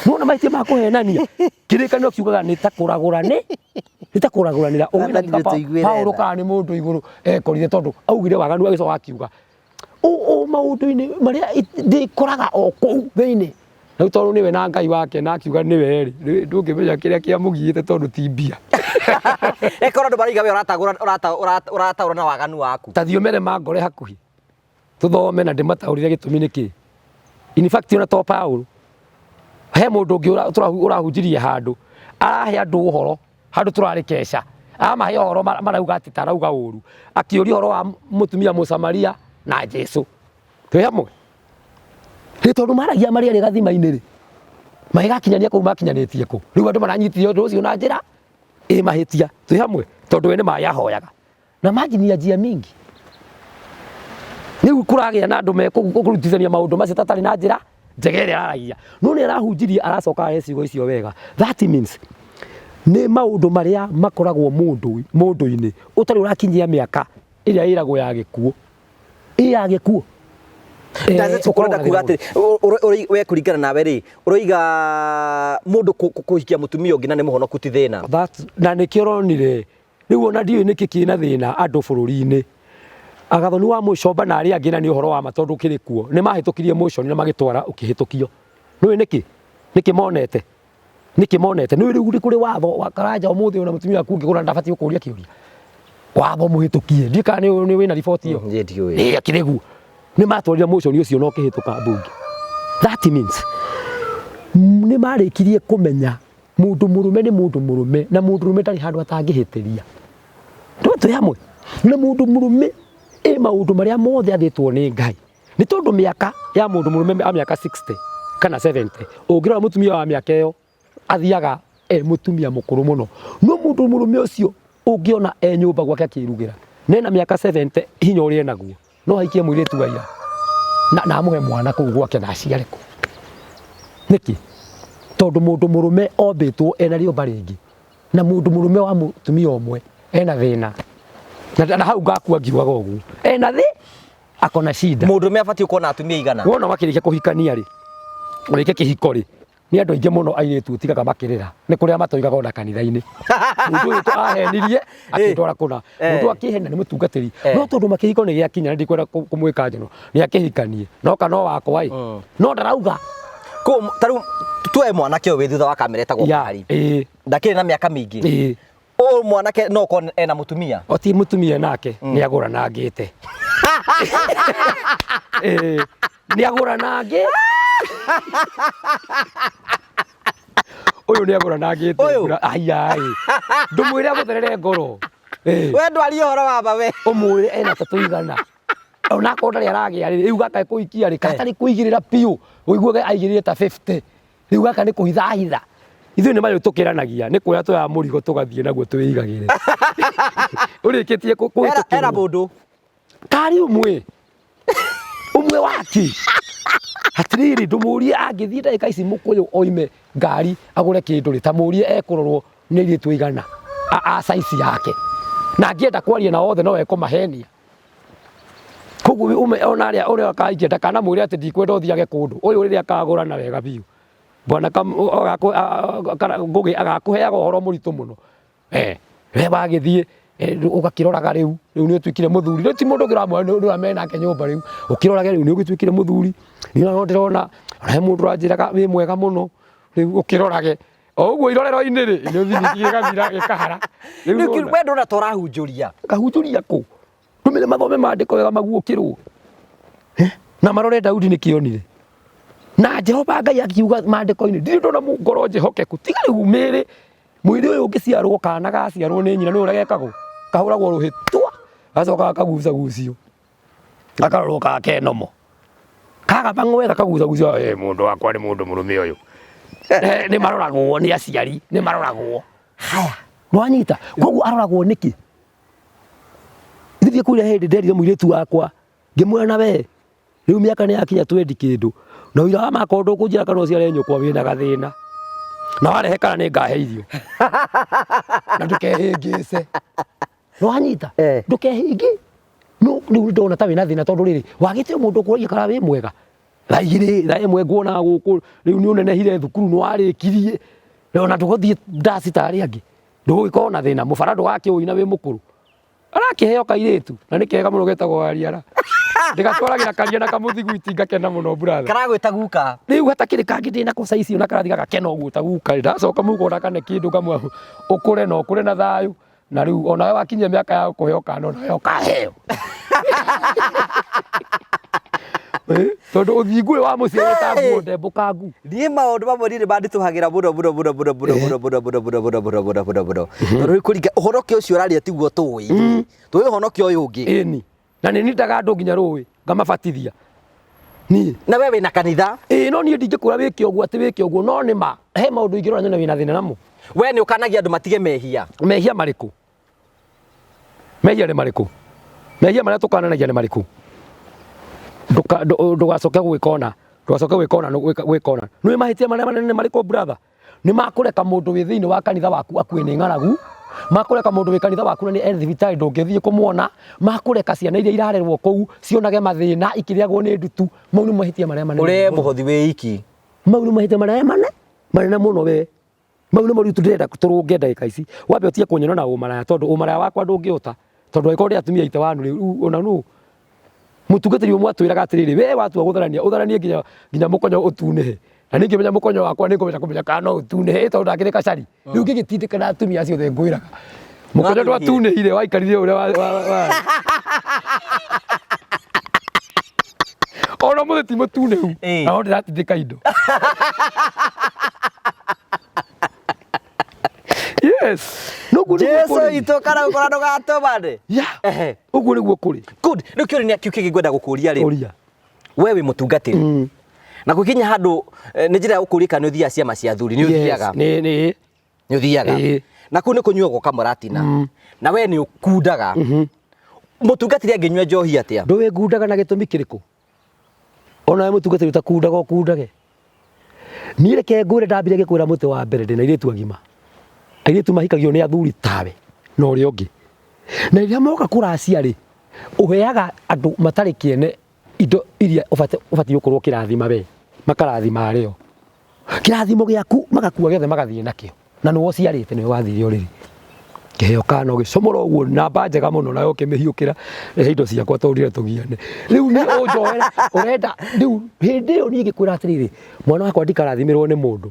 nona mahĩtia ma kũhenania kĩrĩkanĩro kiugaga nĩ ta kũragũranĩra Paulo kana nĩ mũndũ igũrũ ekorire tondũ augire waganu agĩcoka akiuga maũndũ-inĩ marĩa ndĩkoraga o kũu thĩinĩ rĩu tondũ nĩwe na Ngai wake na akiuga nĩwe rĩ ndũngĩmenya kĩrĩa kĩamũgiĩte tondũ ti mbia ekora andũ maraiga we ũrataũra na waganu waku ta thiĩ ũmere ngore hakuhĩ tũthome na ndĩmataũrĩre gĩtũmi nĩkĩ in fact ona to Paulo he mũndũ ũngĩ ũrahunjirie handũ arahe andũ ũhoro handũ tũrarĩ keca amahe ũhoro marauga atĩ tarauga ũru akĩũria ũhoro wa mũtumia Mũsamaria na Jesũ twĩ hamwe nĩ tondũ maragia marĩ arĩ gathima-inĩ rĩ magĩgakinyania kũu makinyanĩtie kũ rĩu andũ maranyitire ũndũ ũcio na njĩra mahĩtia twĩ hamwe tondũ we nĩ mayahoyaga na manginia njia mingi rĩu kũragĩa na andũ mekũrutithania maũndũ macio tatarĩ na njĩra njega ĩrĩa araragia no nĩ arahunjirie aracoka ahe ciugo icio wega that means nĩ maũndũ marĩa makoragwo mũndũ-inĩ ũtarĩ ũrakinyia mĩaka ĩrĩa ĩragwo ya gĩkuũ ya gĩkuũ ũkorenda kuga atĩ we kũringana nawe rĩ ũroiga mũndũ kũhikia mũtumia ũngĩ na nĩ mũhonoku ti thĩna na nĩkĩo ũronire rĩu ona ndiũĩ nĩkĩ kĩna thĩna andũ bũrũri-inĩ agathoni wa mũcomba na arĩa angĩ na nĩ ũhoro wa ma tondũ kĩrĩ kuo nĩ mahĩtũkirie mũconi na magĩtwara ũkĩhĩtũkio nĩũĩ nĩkĩ monete nĩũĩ rĩu kũrĩ watho wa Karanja ũmũthĩ ona mũtumia waku ũngĩgũra ndabatiĩ gũkũria kĩũria watho mũhĩtũkie ndiũĩ kana nĩ wĩna riboti ĩyo akĩrĩ guo nĩ matwarire mũconi ũcio no kĩhĩtũka mbunge that means nĩ marĩkirie kũmenya mũndũ mũrũme nĩ mũndũ mũrũme na mũndũ mũrũme ndarĩ handũ atangĩhĩtĩria twĩ hamwe na mũndũ mũrũme maũndũ marĩa mothe athĩtwo nĩ Ngai nĩ tondũ mĩaka ya mũndũ mũrũme a mĩaka 60 kana 70 ũngĩrora mũtumia wa mĩaka ĩyo athiaga mũtumia mũkũrũ mũno no mũndũ mũrũme ũcio ungiona nyumba gwake akirugira nena miaka 70 hinya uri enaguo no haikie muiritu waira na amuhe mwana kuu gwake na aciare ku niki tondu mundu murume ombitwo ena riomba ringi na mundu murume wa mutumia omwe ena thina na hau ngakua ngiugaga uguo ena thi akona shida mundu me abatie kuona atumia igana wona wakirikia kuhikania ri urike kihiko ri ni andu aingi muno airetu tigaga makirira ni kuria matoigaga ona kanitha-ini mundu uyu ahenirie akindwara kuna mundu akihena ni mutungatiri no tondu makihiko ni giakinya ndikwenda kumwika njano ni akihikanie no kana wakwa no ndarauga ko taru tuwe mwanake we thutha wa kamera etagwo Kari ndakiri na miaka mingi o mwanake no ko ena mutumia o ti mutumia nake ni agura na ngite ni agura na ngi uyu ni agura na ngite ai ndumwire agutherere ngoro we ndwari horo wamba we umwire ena tatuigana ona ko ndari aragia riu gaka kuikia ri katari kuigirira piu uiguaga aigirire ta 50 riu gaka ni kuhithahitha ithuĩ nĩ mayo tũkĩranagia nĩ kuoya tũya mũrigo tũgathiĩ naguo twĩigagĩre ũrĩkĩtie kũhĩtũkĩrwo era mũndũ Kari umwe waki hatiriri ndũmũrie angĩthiĩ ndagĩka ici mũkũyũ oime ngari agũre kĩndũ rĩ ta mũrie ekũrorwo nĩ airĩtu aigana a size yake na angĩenda kwaria na othe no ekũmahenia koguo ona ũrĩa akaikia ndakanamwĩre atĩ ndikwenda ũthiage kũndũ ũyũ rĩrĩa akagũrana wega biũ bwana ngugi agakuheaga uhoro muritu muno we wagithie ugakiroraga riu ni utwikire muthuri riu ti mundu ngiramwa ni amena ke nyumba riu ukiroraga riu ni ugitwikire muthuri ni no ndirona ona mundu ranjiraga wi mwega muno riu ukirorage o uguo irorero-ini ri ni uthini gathira gikahara riu we ndona torahunjuria kahunjuria ku tumire mathome mandiko wega maguukirwo na marore Daudi ni kionire na Jehova Ngai akiuga mandiko-ini ndiri ndona ngoro njehokeku tiga riu miri mwiri uyu ungiciarwo kana gaciarwo ni nyina ni uria gekagwo kahuragwo ruhitwa gacoka akagucagucio akarorwo kakenomo kaga bangwega kagucagucio mundu wakwa ni mundu murume uyu ni maroragwo ni aciari ni maroragwo haya nwanyita koguo aroragwo niki ithie kuria hindi nderire mwiritu wakwa ngimwona we riu miaka ni yakinya twendi kindu na wira makondo kunjira kana uciare nyukwa wina gathina na warehe kana ni ngahe irio na ndukehingise no anyita ndukehingi no riu ndona ta wina thina tondu riri wagite mundu kuria kana wi mwega thaigiri thae mwego na guku riu ni unenehire thukuru no arikirie na nduguthie ndasi tari angi ndugikona na thina mufarado wake uina wi mukuru arakiheo kairitu na ni kega muno getagwo ariara ndigatwaragira karia na kamuthigu itingakena muno brother karagwita guka riu hatakiri kangi ndina ko size ona karathiga gakena uguo ta guka ndacoka mugo na kane kindu kamwe ukure na ukure na thayu na riu ona we wakinyia miaka ya kuheo kana ona yo kaheo tondu uthingu wa muciari ta nguo ndembukangu nie maundu mamwe ndirĩ mandituhagira muno tondu kuringa ũhonokio ũcio ũraria tiguo tũĩ ũhonokio ũyũ ũngĩ ĩni na nĩ nindaga andũ nginya rũĩ ngamabatithia niĩ na we wĩna kanitha no niĩ ndingĩkũra wĩke ũguo atĩ wĩke ũguo no nĩma he maũndũ ingĩrora nyone wĩna thĩna namo we nĩ ũkanagia andũ matige mehia marĩkũ mehia nĩ marĩkũ mehia marĩa tũkananagia nĩ marĩkũ ndugacoke gwikona nĩ mahĩtia marĩa manene marĩkũ brother nĩ makũreka mũndũ wĩ thĩinĩ wa kanitha waku akuĩ nĩ ng'aragu makũreka mũndũ wĩ kanitha waku na nĩ thibitarĩ ndũngĩthiĩ kũmuona makũreka ciana iria irarerwo kũu cionage mathĩna ikĩrĩagwo nĩ ndutu mau nĩ mahĩtia marĩa manene ũrĩa mũhothi wĩ iki mau nĩ mahĩtia marĩa manene mũno we mau nĩ moritũ ndĩrenda tũrũnge ndagĩka ici wambe ũtige kũnyona na ũmaraya tondũ ũmaraya wakwa ndũngĩũta tondũ angĩkorwo nĩ atumia ite wanu rĩu ona nũ mutungatĩri ũmwe atwĩraga atĩrĩrĩ we watua gũtharanie nginya mũkonyo ũtunĩhe na ningĩ menya mũkonyo wakwa nĩ kũmenya kana no ũtunĩhe tondũ ndakĩrĩ kacari rĩu ngĩgĩtindĩka na atumia ciothe ngwĩraga mũkonyo ndwatunĩhire waikarire ũrĩa ona mũthĩ ti mũtunĩhu na no ndĩratindĩka indo yes Jesu itu kana ukora ndugatũmane ũguo nĩguo kũrĩ good rĩu kĩũria nĩ kĩu kĩngĩngwenda gũkũria rĩ we wĩ mũtungatĩri na gũkinya handũ nĩ njĩra ya gũkũria kana nĩ ũthiaga ciama cia athuri nĩ ũthiaga Nĩ ũthiaga. Na kũu nĩ kũnyua gwoka mũratina. Na we nĩ ũkundaga. Mũtungatĩri angĩnyua njohi atĩa? Ndũĩ ngundaga na gĩtũmi kĩrĩkũ? Ona we mũtungatĩri ũtakundaga ũkundage. Niĩ reke ngwĩre ndambire ngĩkwĩra mũtĩ wa mbere ndĩna airĩtu agima. Airĩtu mahikagio nĩ athuri tawe na ũrĩa ũngĩ. Na rĩrĩa moka kũracia-rĩ, ũheaga andũ matarĩ kĩene indo iria ũbatiĩ gũkorwo kĩrathima we, makarathima arĩo. Kĩrathimo gĩaku magakua gĩothe magathiĩ nakĩo. Na nĩwe ũciarĩte nĩwe wathire ũrĩrĩ. Kĩheo kana ũgĩcomora ũguo namba njega mũno nayo ũkĩmĩhiũkĩra indo ciakwa tondire tũgiane. Rĩu nĩ ũnjoera ũrenda rĩu hĩndĩ ĩyo niĩ ngĩkwĩra atĩrĩrĩ, mwana wakwa ndikarathimĩrwo nĩ mũndũ.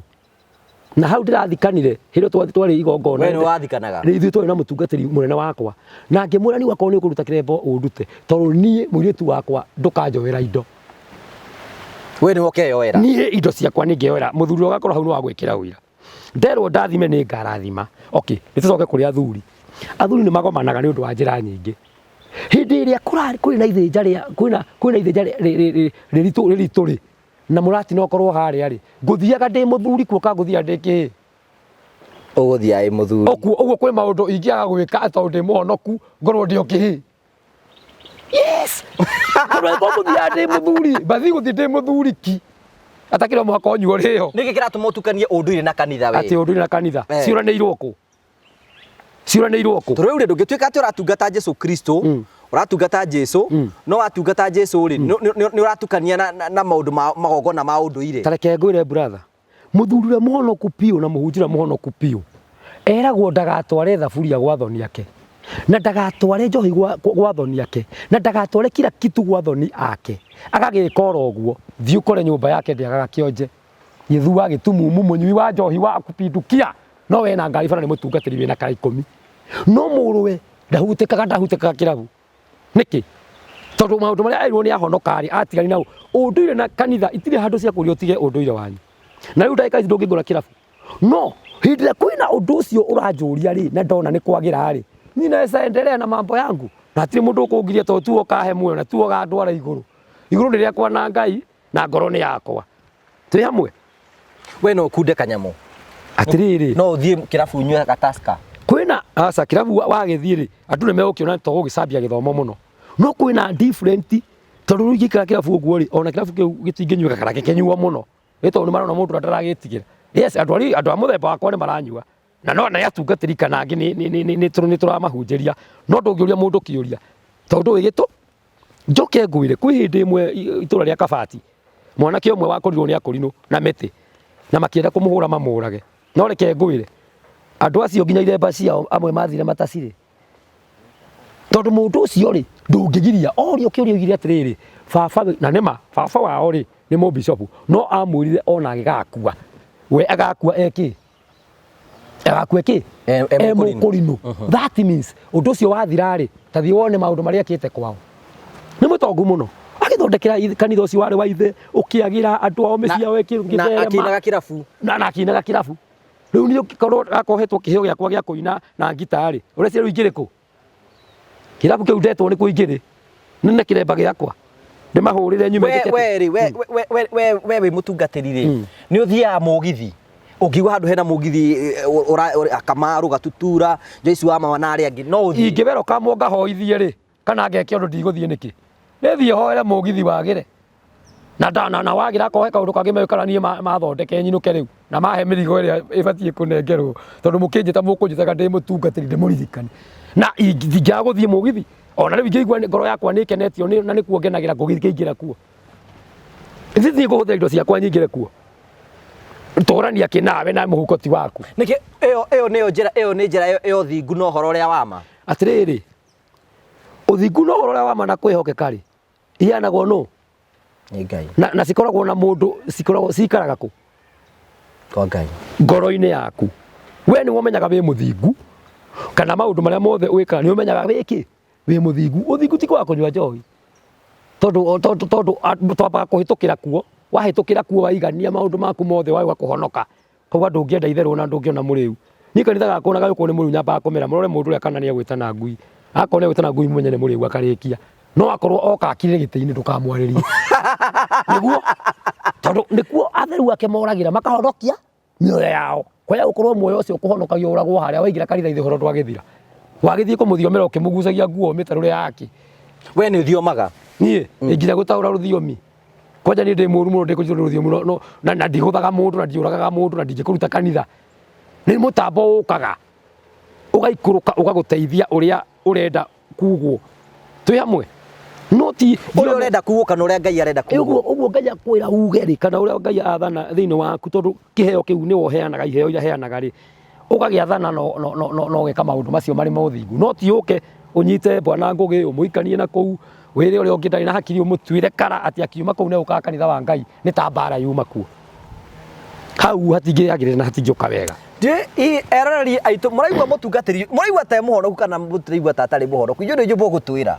Na hau ndirathikanire hĩndĩ twarĩ igongona. We nĩ wathikanaga. Rĩu ithuĩ twarĩ na mũtungatĩri mũnene wakwa. Na ngĩmwĩra niĩ wakorwo nĩ ũkũruta kĩrembo ũndute tondũ niĩ mũirĩtu wakwa ndũkanjoera indo. We nĩ ũkeyoera. Niĩ indo ciakwa nĩ ngĩyoera. Mũthuri ũgakorwo hau nĩ wa gwĩkĩra ũira. Nderwo ndathime nĩ ngarathima. Okay, nĩtũcoke kũrĩ athuri. Athuri nĩ magomanaga nĩ ũndũ wa njĩra nyingĩ. Hĩndĩ ĩrĩa kũrĩ na ithĩnja rĩa kwĩna ithĩnja rĩritũ-rĩ na mũratina okorwo harĩa-rĩ, ngũthiaga ndĩ mũthuri kuoka ngũthiaga ndĩ kĩĩ? Ũgũthiaga ĩ mũthuri. Ũguo kwĩ maũndũ ingĩaga gwĩka tondũ ndĩ mũhonoku ngorwo ndĩ o kĩĩ? Yes! Tondũ ngũthiaga ndĩ mũthuri, mbathi gũthiĩ ndĩ mũthuri ki. Atakĩrwo mwaka ũnyuo rĩo. Nĩkĩ kĩratũma ũtukanie ũndũire na kanitha we? Atĩ ũndũire na kanitha ciũranĩirwo kũ? Ciũranĩirwo kũ? Tondũ rĩu ndũngĩtuĩka atĩ ũratungata Jesũ Kristo, ũratungata Jesũ, no watungata Jesũ-rĩ nĩ ũratukania na maũndũ magongona ma ũndũire. Ta reke ngwĩre brother, mũthuri ũrĩa mũhonoku piũ na mũhunjia mũhonoku piũ eragwo ndagatware thaburia gwa thoni ake, na ndagatware njohi gwa thoni ake, na ndagatware kila kitu gwa thoni ake. Agagĩka oro ũguo, thiĩ ũkore nyũmba yake ndĩagaga kĩonje. Gĩthua gĩtumumu mũnyui wa njohi wa kupindukia. No we na ngari bara nĩ mũtungatĩri wĩna ka 10. No mũrũwe ndahutĩkaga kĩrabu. Nĩkĩ? Tondũ maũndũ marĩa erirwo nĩ ahonoka-rĩ atigani nao. Ũndũire na kanitha itirĩ handũ cia kũria ũtige ũndũire wanyu. Na rĩu ndagĩka ici ndũngĩngũra kĩrabu. No, hĩndĩ ĩrĩa kwĩna ũndũ ũcio ũranjũria-rĩ na ndona nĩ kwagĩra-rĩ, niĩ naweza endelea na mambo yangu. Na hatirĩ mũndũ ũkũngiria tondũ tu ũkahe muoyo na tu ũgandwara igũrũ. Igũrũ nĩ rĩakwa na Ngai na ngoro nĩ yakwa. Twĩ hamwe? We no ũkunde kanyamũ. Atĩrĩrĩ. No ũthiĩ kĩrabu unyue gataska. Kwĩna aca kĩrabu wagĩthiĩ-rĩ andũ nĩ megũkĩona to gũgĩcambia gĩthomo mũno. No kwĩna different tondũ rĩu ingĩikara kĩrabu ũguo rĩ ona kĩrabu kĩu gĩtingĩnyuĩka kana gĩkĩnyuo mũno. Nĩ tondũ nĩ marona mũndũ ndaragĩtigĩra. Yes, andũ a mũthemba wakwa nĩ maranyua. Na no atungatĩri kana angĩ nĩ tũramahunjĩria. No ndũngĩũria mũndũ kĩũria. Tondũ wĩgĩtũ njoke ngwĩre kwĩ hĩndĩ ĩmwe itũra rĩa Kabati. Mwanake ũmwe wakorirwo nĩ akũrinũ na mĩtĩ. Na makĩenda kũmũhũra mamũrage. No reke ngwĩre andũ acio nginya iremba ciao amwe mathire matacirĩ. Tondũ mũndũ ũcio-rĩ ndũngĩgiria orio kĩũria ũgire atĩrĩrĩ baba na nĩma baba wao-rĩ nĩ mũbishopu no amwĩrire ona agĩgakua. We agakua ekĩ? Agakua ekĩ? Mũkũrinũ. That means ũndũ ũcio wathira-rĩ ta thiĩ wone maũndũ marĩa ekĩte kwao. Nĩ mũtongu mũno. Agĩthondekera kanitha ũcio warĩ wa ithe ũkĩagĩra andũ ao mĩciĩ yao ĩkĩtherema. Na akĩinaga kĩrabu. Na akĩinaga kĩrabu. Rĩu niĩ ũngĩkorwo gakohetwo kĩheo gĩakwa gĩa kũina na ngita-rĩ ũreciria rĩu ingĩrĩ kũ? Kĩrabu kĩu ndetwo nĩ kũ ingĩrĩ? Nĩ kĩremba gĩakwa. Ndĩmahũrĩre nyume njĩke. We wĩ mũtungatĩri-rĩ nĩ ũthiaga mũgithi. Ũngĩigua handũ hena mũgithi Kamaru Gatutura Joyce wa Mama na arĩa angĩ no ũthiĩ. Ingĩbero kamwo ngahoithie-rĩ kana ngeke ũndũ ndigũthiĩ nĩkĩ? Nĩthiĩ hoere mũgithi wagĩre. Na wagira kohe kaũndũ kangĩ mekara niĩ mathondeke nyinũke rĩu na mahe mĩrigo ĩrĩa ĩbatiĩ kũnengerwo tondũ mũkĩnjĩta mũkũnjĩtaga ndĩ mũtungatĩri ndĩmũririkane. Na ingĩaga gũthiĩ mũgithi ona rĩu ingĩigua ngoro yakwa nĩ ikenetio na nĩkuo ngenagĩra ngĩingĩra kuo. Ithiĩ kũhũthĩra indo ciakwa nyingĩre kuo. Tũrania kĩnawe na mũhuko ti waku. Nĩkĩ ĩyo nĩ njĩra ĩyo thingu na ũhoro ũrĩa wa ma. Atĩrĩrĩ ũthingu na ũhoro ũrĩa wa ma na kwĩhokeka-rĩ iheanagwo nũ? Nĩ Ngai. Na cikoragwo na mũndũ cikaraga kũ? Kwa Ngai. Ngoro-inĩ yaku. We nĩwe ũmenyaga wĩ mũthingu kana maũndũ marĩa mothe wĩkaga nĩ ũmenyaga wĩkĩ? Wĩ mũthingu. Ũthingu ti kwaga kũnyua njohi. Tondũ twambaga kũhĩtũkĩra kuo. Wahĩtũkĩra kuo waigania maũndũ maku mothe wauga kũhonoka. Koguo ndũngĩenda itherũ na ndũngĩona mũrĩu. Niĩ kanitha gakwa na gagĩũkwo nĩ mũrĩu nyambaga kũmera mũrore mũndũ ũrĩa kana nĩ egwĩtana ngui. Akorwo nĩ egwĩtana ngui mũmenye nĩ mũrĩu akarĩkia. No akorwo oka akirire gĩtĩ-inĩ ndũkamwarĩrie. Nĩguo tondũ nĩkuo atheru ake moragĩra makahonokia mĩoyo yao. Hoya ukorwo muoyo ucio kuhonokagio uragwo haria waingira kanitha ithihoro twagithira. Wagithie kumuthiomera ukimugucagia nguo mitarure yake. We ni uthiomaga? Nie, nginya gutaura ruthiomi. Kwanja ni ndi muru muno ndikujuria ruthiomi no na ndihuthaga mundu na ndiuragaga mundu na ndingikuruta kanitha. Ni mutambo ukaga. Ugaikuruka ugaguteithia uria urenda kugwo. Twi hamwe. No ti uria urenda kugwo kana uria Ngai arenda kugwo. Uguo Ngai akwira uge ri kana uria Ngai athana thiini waku tondu kiheo kiu ni woheanaga iheo iria heanaga ri. Ugagiathana no geka maundu macio mari mothingu. No ti uke unyite Bwana Ngugi umuikanie na kou wire uria ungi ndari na hakiri umutwire kara ati akiuma kou ne uka kanitha wa Ngai ni ta mbara yuma kuo. Hau hatingĩagĩrĩra na hatingĩũka wega. Eroreri aitũ mũraigua mũtungatĩri mũraigua ta mũhonoku kana mũtiraigua ta atarĩ mũhonoku inyuĩ nĩ mũgũtwĩra.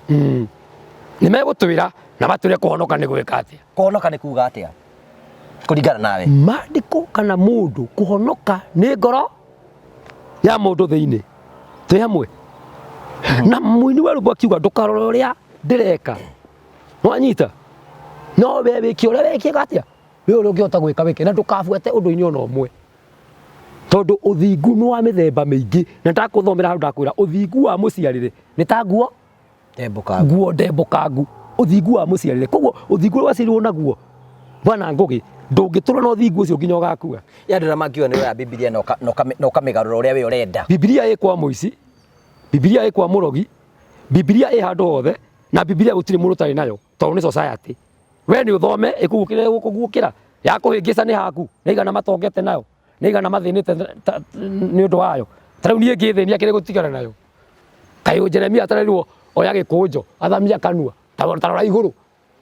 Nĩ megũtwĩra na matwĩre kũhonoka nĩ gwĩka atĩa. Kũhonoka nĩ kuuga atĩa kũringana nawe? Maandĩko kana mũndũ kũhonoka nĩ ngoro ya mũndũ thĩinĩ. Twĩ hamwe. Na mũini wa rwĩmbo akiuga ndũkarore ũrĩa ndĩreka. Wanyita? No we wĩke ũrĩa wĩkĩga atĩa? We ũrĩa ũngĩhota gwĩka wĩke na ndũkabuate ũndũ-inĩ ona ũmwe. Tondu uthingu nĩ wa mĩthemba mĩingĩ na ndakũthomera hau ndakwĩra uthingu wa mũciarĩre nĩ ta nguo ndembũkangu. Nguo ndembũkangu. Uthingu wa mũciarĩre. Koguo uthingu ũrĩa waciarirwo naguo Bwana Ngugi ndũngĩtũra na uthingu ũcio nginya ũgakua. Andũ na mangiuga nĩ woya Biblia na ũkamĩgarũra ũrĩa we ũrenda. Biblia ĩ kwa mũici, Biblia ĩ kwa mũrogi, Biblia ĩ handũ hothe na Biblia gũtirĩ mũndũ ũtarĩ nayo tondũ nĩ society. We nĩ ũthome ĩkũgũkĩre gũkũguũkĩra ya kũhĩngĩca nĩ haku nĩ igana matongete nayo nĩ igana mathĩnĩte nĩ ũndũ wayo. Tarĩu niĩ ngĩthĩnia kĩrĩ gũtigana nayo. Kaĩ Jeremia atarerirwo oya gĩkũnjo athamia kanua tarora igũrũ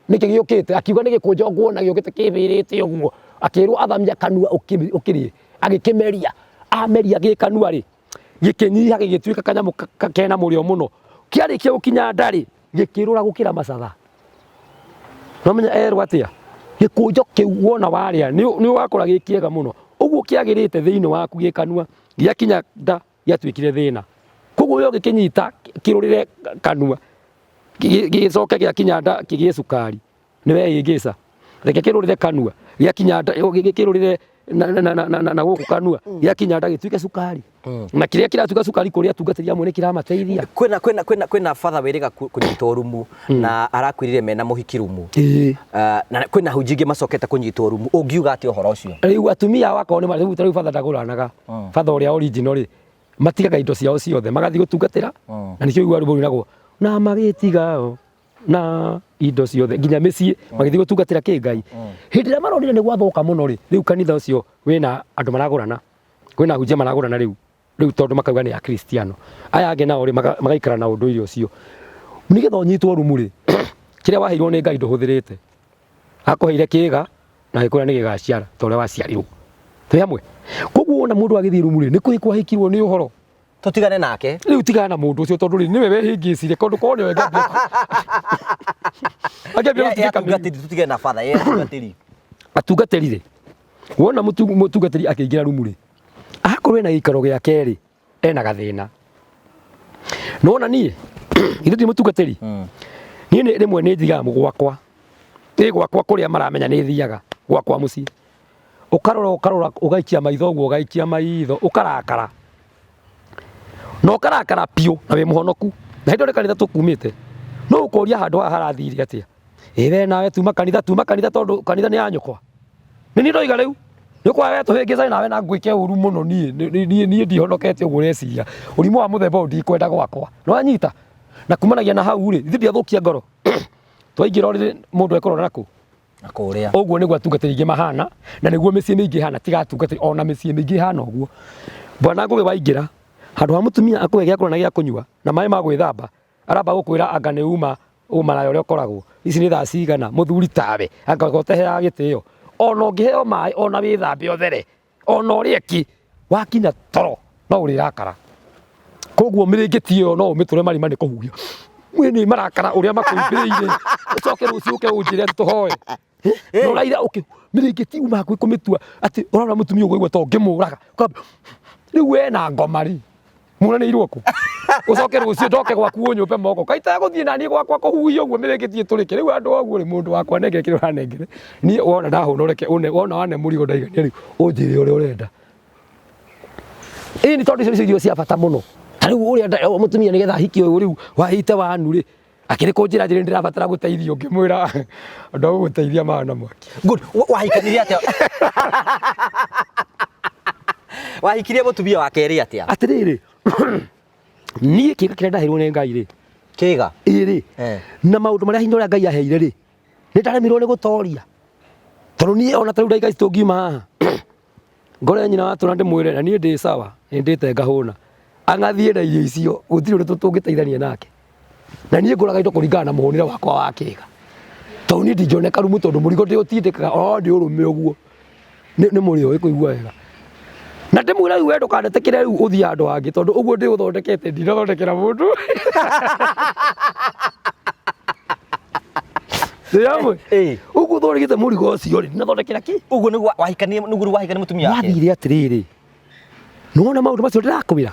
nĩkĩ gĩũkĩte akiuga nĩ gĩkũnjo nguona gĩũkĩte kĩbĩrĩte ũguo akĩrwo athamia kanua ũkĩrĩe agĩkĩmeria ameria gĩkanua rĩ gĩkĩnyiha gĩgĩtuĩka kanyamũ kena mũrĩo mũno kĩarĩkia gũkinya ndarĩ gĩkĩrũra gũkĩra macatha. No menya erwo atĩa gĩkũnjo kĩu wona warĩa nĩ ũgakora gĩ kĩega mũno ũguo kĩagĩrĩte thĩinĩ waku gĩkanua gĩakinya nda gĩatuĩkire thĩna. Koguo yo gĩkĩnyita kĩrũrĩre kanua gĩcoke gĩakinya nda kĩgĩe cukari nĩ wehĩngĩca reke kĩrũrĩre kanua gĩakinya nda gĩkĩrũrĩre na gũkũ kanua gĩakinya nda gĩtuĩke cukari na kĩrĩa kĩratuĩka cukari kũrĩa atungatĩri amwe nĩ kĩramateithia. Kwĩna batha wĩrĩga kũnyitwo rumu na arakwĩrire mena mũhiki rumu na kwĩna hujĩ ingĩ macokete kũnyitwo rumu ũngiuga atĩ ũhoro ũcio? Rĩu atumia wakao nĩ rĩu batha ndagũranaga batha ũrĩa original rĩ matigaga indo ciao ciothe magathiĩ gũtungatĩra na nĩkĩo igua rũmũ rwĩragwo na magĩtigao na indo ciothe nginya mĩciĩ magĩthiĩ gũtungatĩra kĩ Ngai. Hĩndĩ ĩrĩa maronire nĩ gwathoka mũno rĩ rĩu kanitha ũcio wĩna andũ maragũrana kwĩna hunjia maragũrana rĩu tondũ makauga nĩ akristiano aya angĩ nao rĩ magaikara na ũndũire ũcio. Nĩgetha ũnyitwo rumu rĩ kĩrĩa waheirwo nĩ Ngai ndũhũthĩrĩte akũheire kĩĩga na gĩkũra nĩ gĩgaciara ta ũrĩa waciarirwo. Twĩ hamwe. Koguo ona mũndũ agĩthiĩ rumu rĩ nĩ kwĩkwo ahikirwo nĩ ũhoro tutigane nake rĩu tigana na mũndũ ũcio tondũ rĩ nĩwe wehĩngĩcire tondũ korwo nĩwe atungatĩri tutigane na batha atungatĩri rĩ wona mũtungatĩri akĩingĩra rumu rĩ akorwo ena gĩikaro gĩake rĩ ena gathĩna. Nona niĩ ithe ndĩ mũtungatĩri niĩ rĩmwe nĩ thiaga gwakwa gwakwa kũrĩa maramenya nĩ thiaga gwakwa mũciĩ ũkarora ũgaikia maitho ũguo ũgaikia maitho ũkarakara no karakara piũ na wĩ mũhonoku na hĩndĩ ĩrĩa kanitha tũkumĩte no ũkoria handũ haha harathire atĩa we nawe tuma kanitha tondũ kanitha nĩ ya nyũkwa nĩ niĩ ndoiga rĩu nĩ kwa we tũhĩngĩcane nawe na ngwĩke ũru mũno niĩ ndihonokete ũguo ũreciria ũrimũ wa mũthemba ũyũ ndikwenda gwakwa nĩ wanyita na kumanagia na hau rĩ ithe ndiathũkia ngoro twaingĩra rĩrĩ mũndũ ekorwo nakũ nakũrĩa ũguo nĩguo atungatĩri aingĩ mahana na nĩguo mĩciĩ mĩingĩ hana tiga atungatĩri ona mĩciĩ mĩingĩ hana ũguo. Bwana Ngugi waingĩra handũ ha mũtumia akũhe gĩa kũrĩa na gĩa kũnyua na maĩ ma gwĩthamba aramba gũkwĩra anga nĩ uma nayo ũrĩa ũkoragwo ici nĩ thaa cigana mũthuri tawe anga ũteheaga gĩtĩo ona ũngĩheo maĩ ona wĩthambe othere ona ũrĩe ki wakinya toro no ũrĩrakara. Koguo mĩrĩngĩti ĩyo no ũmĩtũre marima nĩ kũhuhia nĩ marakara ũrĩa makũimbĩrĩire ũcoke rũciũ ũke ũnjĩre tũhoe no raira mĩrĩngĩti uma hakuhĩ kũmĩtua atĩ ũrona mũtumia ũguo ta ũngĩmũraga rĩu we na ngoma rĩ muranĩirwo kũ ũcoke rũciũ ndoke gwaku ũnyũmbe moko kaita gũthiĩ naniĩ gwakwa kũhuhia ũguo mĩrĩngĩti ĩtũrĩke rĩu andũ ũguo rĩ mũndũ wakwa nengere kĩrĩa ũranengere niĩ wona ndahũna ũreke wona wane mũrigo ndaigania rĩu ũnjĩre ũrĩa ũrenda Ini tondu icio cia bata muno. Tariu uria mutumia nigetha hiki uyu riu wahite wanu ri akiri kunjira njiri ndirabatara guteithio ngimwira ndo guteithia mana mwaki. Good. Wahikanire atia? Wahikirie mutumia wa keri atia? Atiriri. Niĩ kĩga kĩrĩa ndaheirwo nĩ Ngai rĩ. Kĩga? Ĩrĩ. Na maũndũ marĩa hinya ũrĩa Ngai aheire rĩ. Nĩ ndaremirwo nĩ gũtoria. Tondũ niĩ ona tarĩu Ngai tũngiuma haha. Ngore nyina watũra ndĩmwĩre na niĩ ndĩ sawa, nĩndĩte ngahũna. Ang'athiĩ na irio icio gũtirĩ ũndũ tũngĩteithania nake. Na niĩ ngũraga indo kũringana na mũhũrĩre wakwa wa kĩga. Tondũ niĩ ndingĩoneka rumu tondũ mũrigo ndĩũtindĩkaga o ndĩ ũrũme ũguo. Nĩ mũrĩo ĩkũigua wega. Na ndĩmwĩra rĩu we ndũkanetĩkĩre rĩu ũthiĩ andũ angĩ tondũ ũguo ndĩũthondekete ndinathondekera mũndũ. Ndĩramwe ũguo thondekete mũrigo ũcio rĩ ndinathondekera kĩ? Ũguo nĩguo wahikanie mũtumia wake. Wathire atĩrĩrĩ. Nĩwona maũndũ macio ndĩrakũmĩra.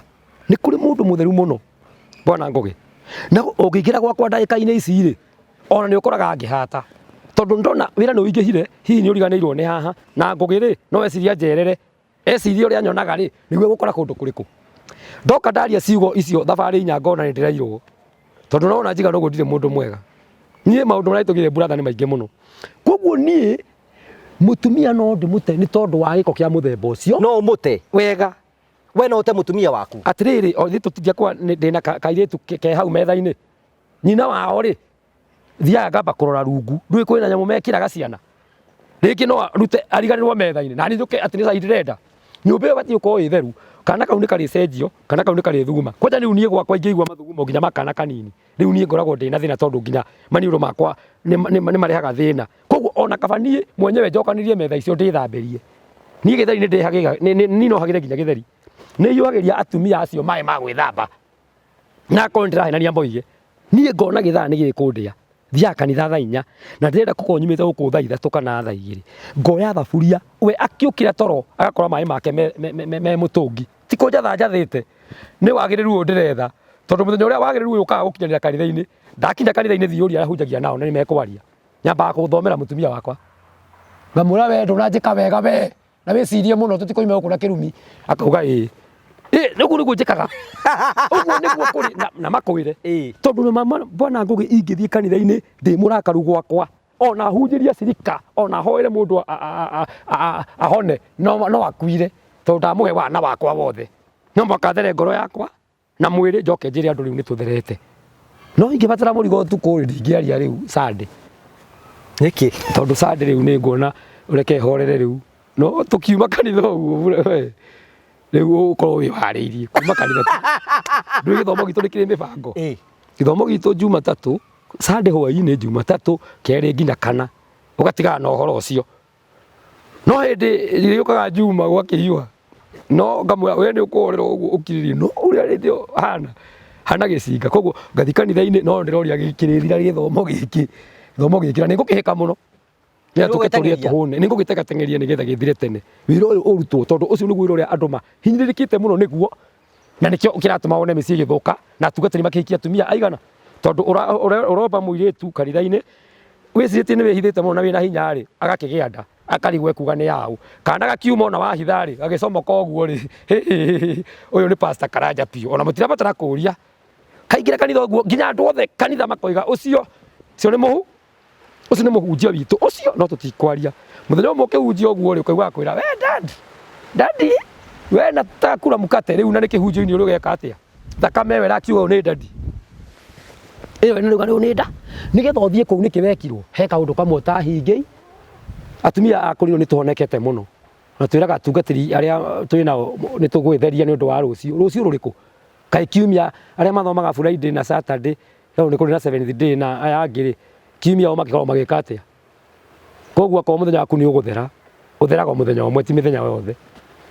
Nĩ kũrĩ mũndũ mũtheru mũno. Bwana Ngugi. Na ũngĩingĩra gwakwa ndagĩka-inĩ ici rĩ ona nĩ ũkoraga ngĩhata. Tondũ ndona wĩra nĩ ũingĩhire hihi nĩ ũriganĩirwo nĩ haha na Ngugi rĩ no eciria njerere. Eciria ũrĩa nyonaga rĩ nĩguo gũkora kũndũ kũrĩkũ. Ndoka ndaria ciugo icio thabarĩ inya ngona nĩ ndĩrairwo. Tondũ naona njiga no gũtirĩ mũndũ mwega. Niĩ maũndũ marĩa tũgire brother nĩ maingĩ mũno. Koguo niĩ mutumia no ndĩmũte nĩ tondũ wa gĩko kĩa mũthemba ũcio. No ũmũte Wega. We no ũte mutumia waku. Atĩrĩrĩ o ithuĩ tũtingĩakwa ndĩna kairĩtu ke hau metha-inĩ. Nyina wao rĩ thiaga ngamba kũrora rungu. Ndũĩ kwĩna nyamũ mekĩraga ciana. Rĩngĩ no rute ariganĩrwo metha-inĩ na niĩ njũke atĩ nĩ cai ndĩrenda. Nyũmba ĩyo batiĩ gũkorwo ĩ theru. Kana kau nĩ karĩcenjio kana kau nĩ karĩthuguma. Kwanja rĩu niĩ gwakwa ingĩigua mathugumo nginya makana kanini. Rĩu niĩ ngoragwo ndĩna thĩna tondũ nginya maniũrũ makwa nĩ marehaga thĩna. Koguo ona kaba niĩ mwenyewe njokanĩrie metha icio ndĩthambĩrie. Niĩ gĩtheri nĩ ndĩhagĩga niĩ no hagĩre nginya gĩtheri. Nĩ iyũagĩria atumia acio maĩ ma gwĩthamba. Na akorwo ndĩrahenania mboige. Niĩ ngona gĩthaa nĩ gĩkũndĩa. Thiaga kanitha thaa 4 na ndĩrenda gũkorwo nyumĩte gũkũ thaa 3 kana thaa 2. Ngoya thaburia we akiũkĩra toro agakora maĩ make me mũtũngi. Ti kũnjatha njathĩte. Nĩ wagĩrĩru ũyũ ndĩretha. Tondũ mũthenya ũrĩa wagĩrĩru ũyũ ũkaga gũkinyanĩra kanitha-inĩ. Ndakinya kanitha-inĩ thiũria ahunjagia nao na nĩ mekwaria. Nyambaga gũthomera mutumia wakwa. Ngamũra we ndũnanjĩka wega we. Na wĩcirie mũno tũtikoime gũkũ na kĩrumi. Akauga ĩĩ. Nĩguo njĩkaga. Ũguo nĩguo kũrĩ na makwĩre. Tondũ Bwana Ngugi ingĩthiĩ kanitha-inĩ ndĩ mũrakaru gwakwa. Ona hunjĩria cirika ona hoere mũndũ ahone no akuire. Tondũ ndamũhe wana wakwa wothe. No mũhaka there ngoro yakwa na mwĩrĩ njoke njĩre andũ rĩu nĩ tũtherete. No ingĩbatara mũrigo ũtukũ ndingĩaria rĩu Sunday. Nĩkĩ? Tondũ Sunday rĩu nĩ nguona ũreke horere rĩu. No tũkiuma kanitha ũguo rĩu ũkorwo wĩharĩirie kuma kanitha. Ndũĩ gĩthomo gitũ nĩ kĩrĩ mĩbango. Gĩthomo gitũ Jumatatũ, Sunday hwaĩ-inĩ Jumatatũ, kerĩ nginya kana. Ũgatigana na ũhoro ũcio. No hĩndĩ rĩũkaga Juma gwakĩhiũha. No ngamwĩra we nĩ ũkũhorera ũguo ũkirĩrie no ũrĩa rĩndĩ hana gĩcinga. Koguo ngathi kanitha-inĩ no ndĩroria gĩkĩrĩthira gĩthomo gĩkĩ. Gĩthomo gĩkĩ na nĩ ngũkĩhĩka mũno. Nĩ tũkĩtũrie tũhũne. Nĩ ngũgĩtegateng'eria nĩgetha gĩthire tene. Wĩra ũyũ ũrutwo tondũ ũcio nĩguo wĩra ũrĩa andũ mahinyĩrĩrĩkĩte mũno nĩguo. Na nĩkĩo kĩratũma wone mĩciĩ ĩgĩthũka na atungatĩri makĩhikia atumia aigana. Tondũ ũromba mũirĩtu kanitha-inĩ wĩcirĩtie nĩ wĩhithĩte mũno na wĩna hinya rĩ agakĩgĩa nda akarigwo kuga nĩ yaũ. Kana gakiuma ona wahitha rĩ gagĩcomoka ũguo rĩ ũyũ nĩ Pastor Karanja piũ. Ona mũtirabatara kũũria. Kaingĩra kanitha ũguo nginya andũ othe kanitha makoiga ũcio nĩ mũhunjia witũ ũcio no tũtikwaria. Mũthenya ũmwe ũkĩhunjia ũguo rĩ ũkaigua akwĩra we dadi we nataka kula mkate rĩu na nĩ kĩhunjio-inĩ ũrĩa ũgeka atĩa. Thakame ĩyo ĩrakiuga ũyũ nĩ dadi. Ĩyo nĩ rĩu nĩ nda. Nĩgetha ũthiĩ kũu nĩkĩ wekirwo he kaũndũ kamwe ta hingĩ. Atumia a kũrĩo nĩ tũhonekete mũno. Na twĩraga atungatĩri arĩa twĩ nao nĩ tũgwĩtheria nĩ ũndũ wa rũciũ rũrĩkũ. Kaĩ kiumia arĩa mathomaga Friday na Saturday rĩu nĩ kũrĩ na 7th day na aya angĩ rĩ kiumia o magĩkorwo magĩka atĩa. Koguo akorwo mũthenya waku nĩ ũgũthera ũtheraga mũthenya ũmwe ti mĩthenya yothe.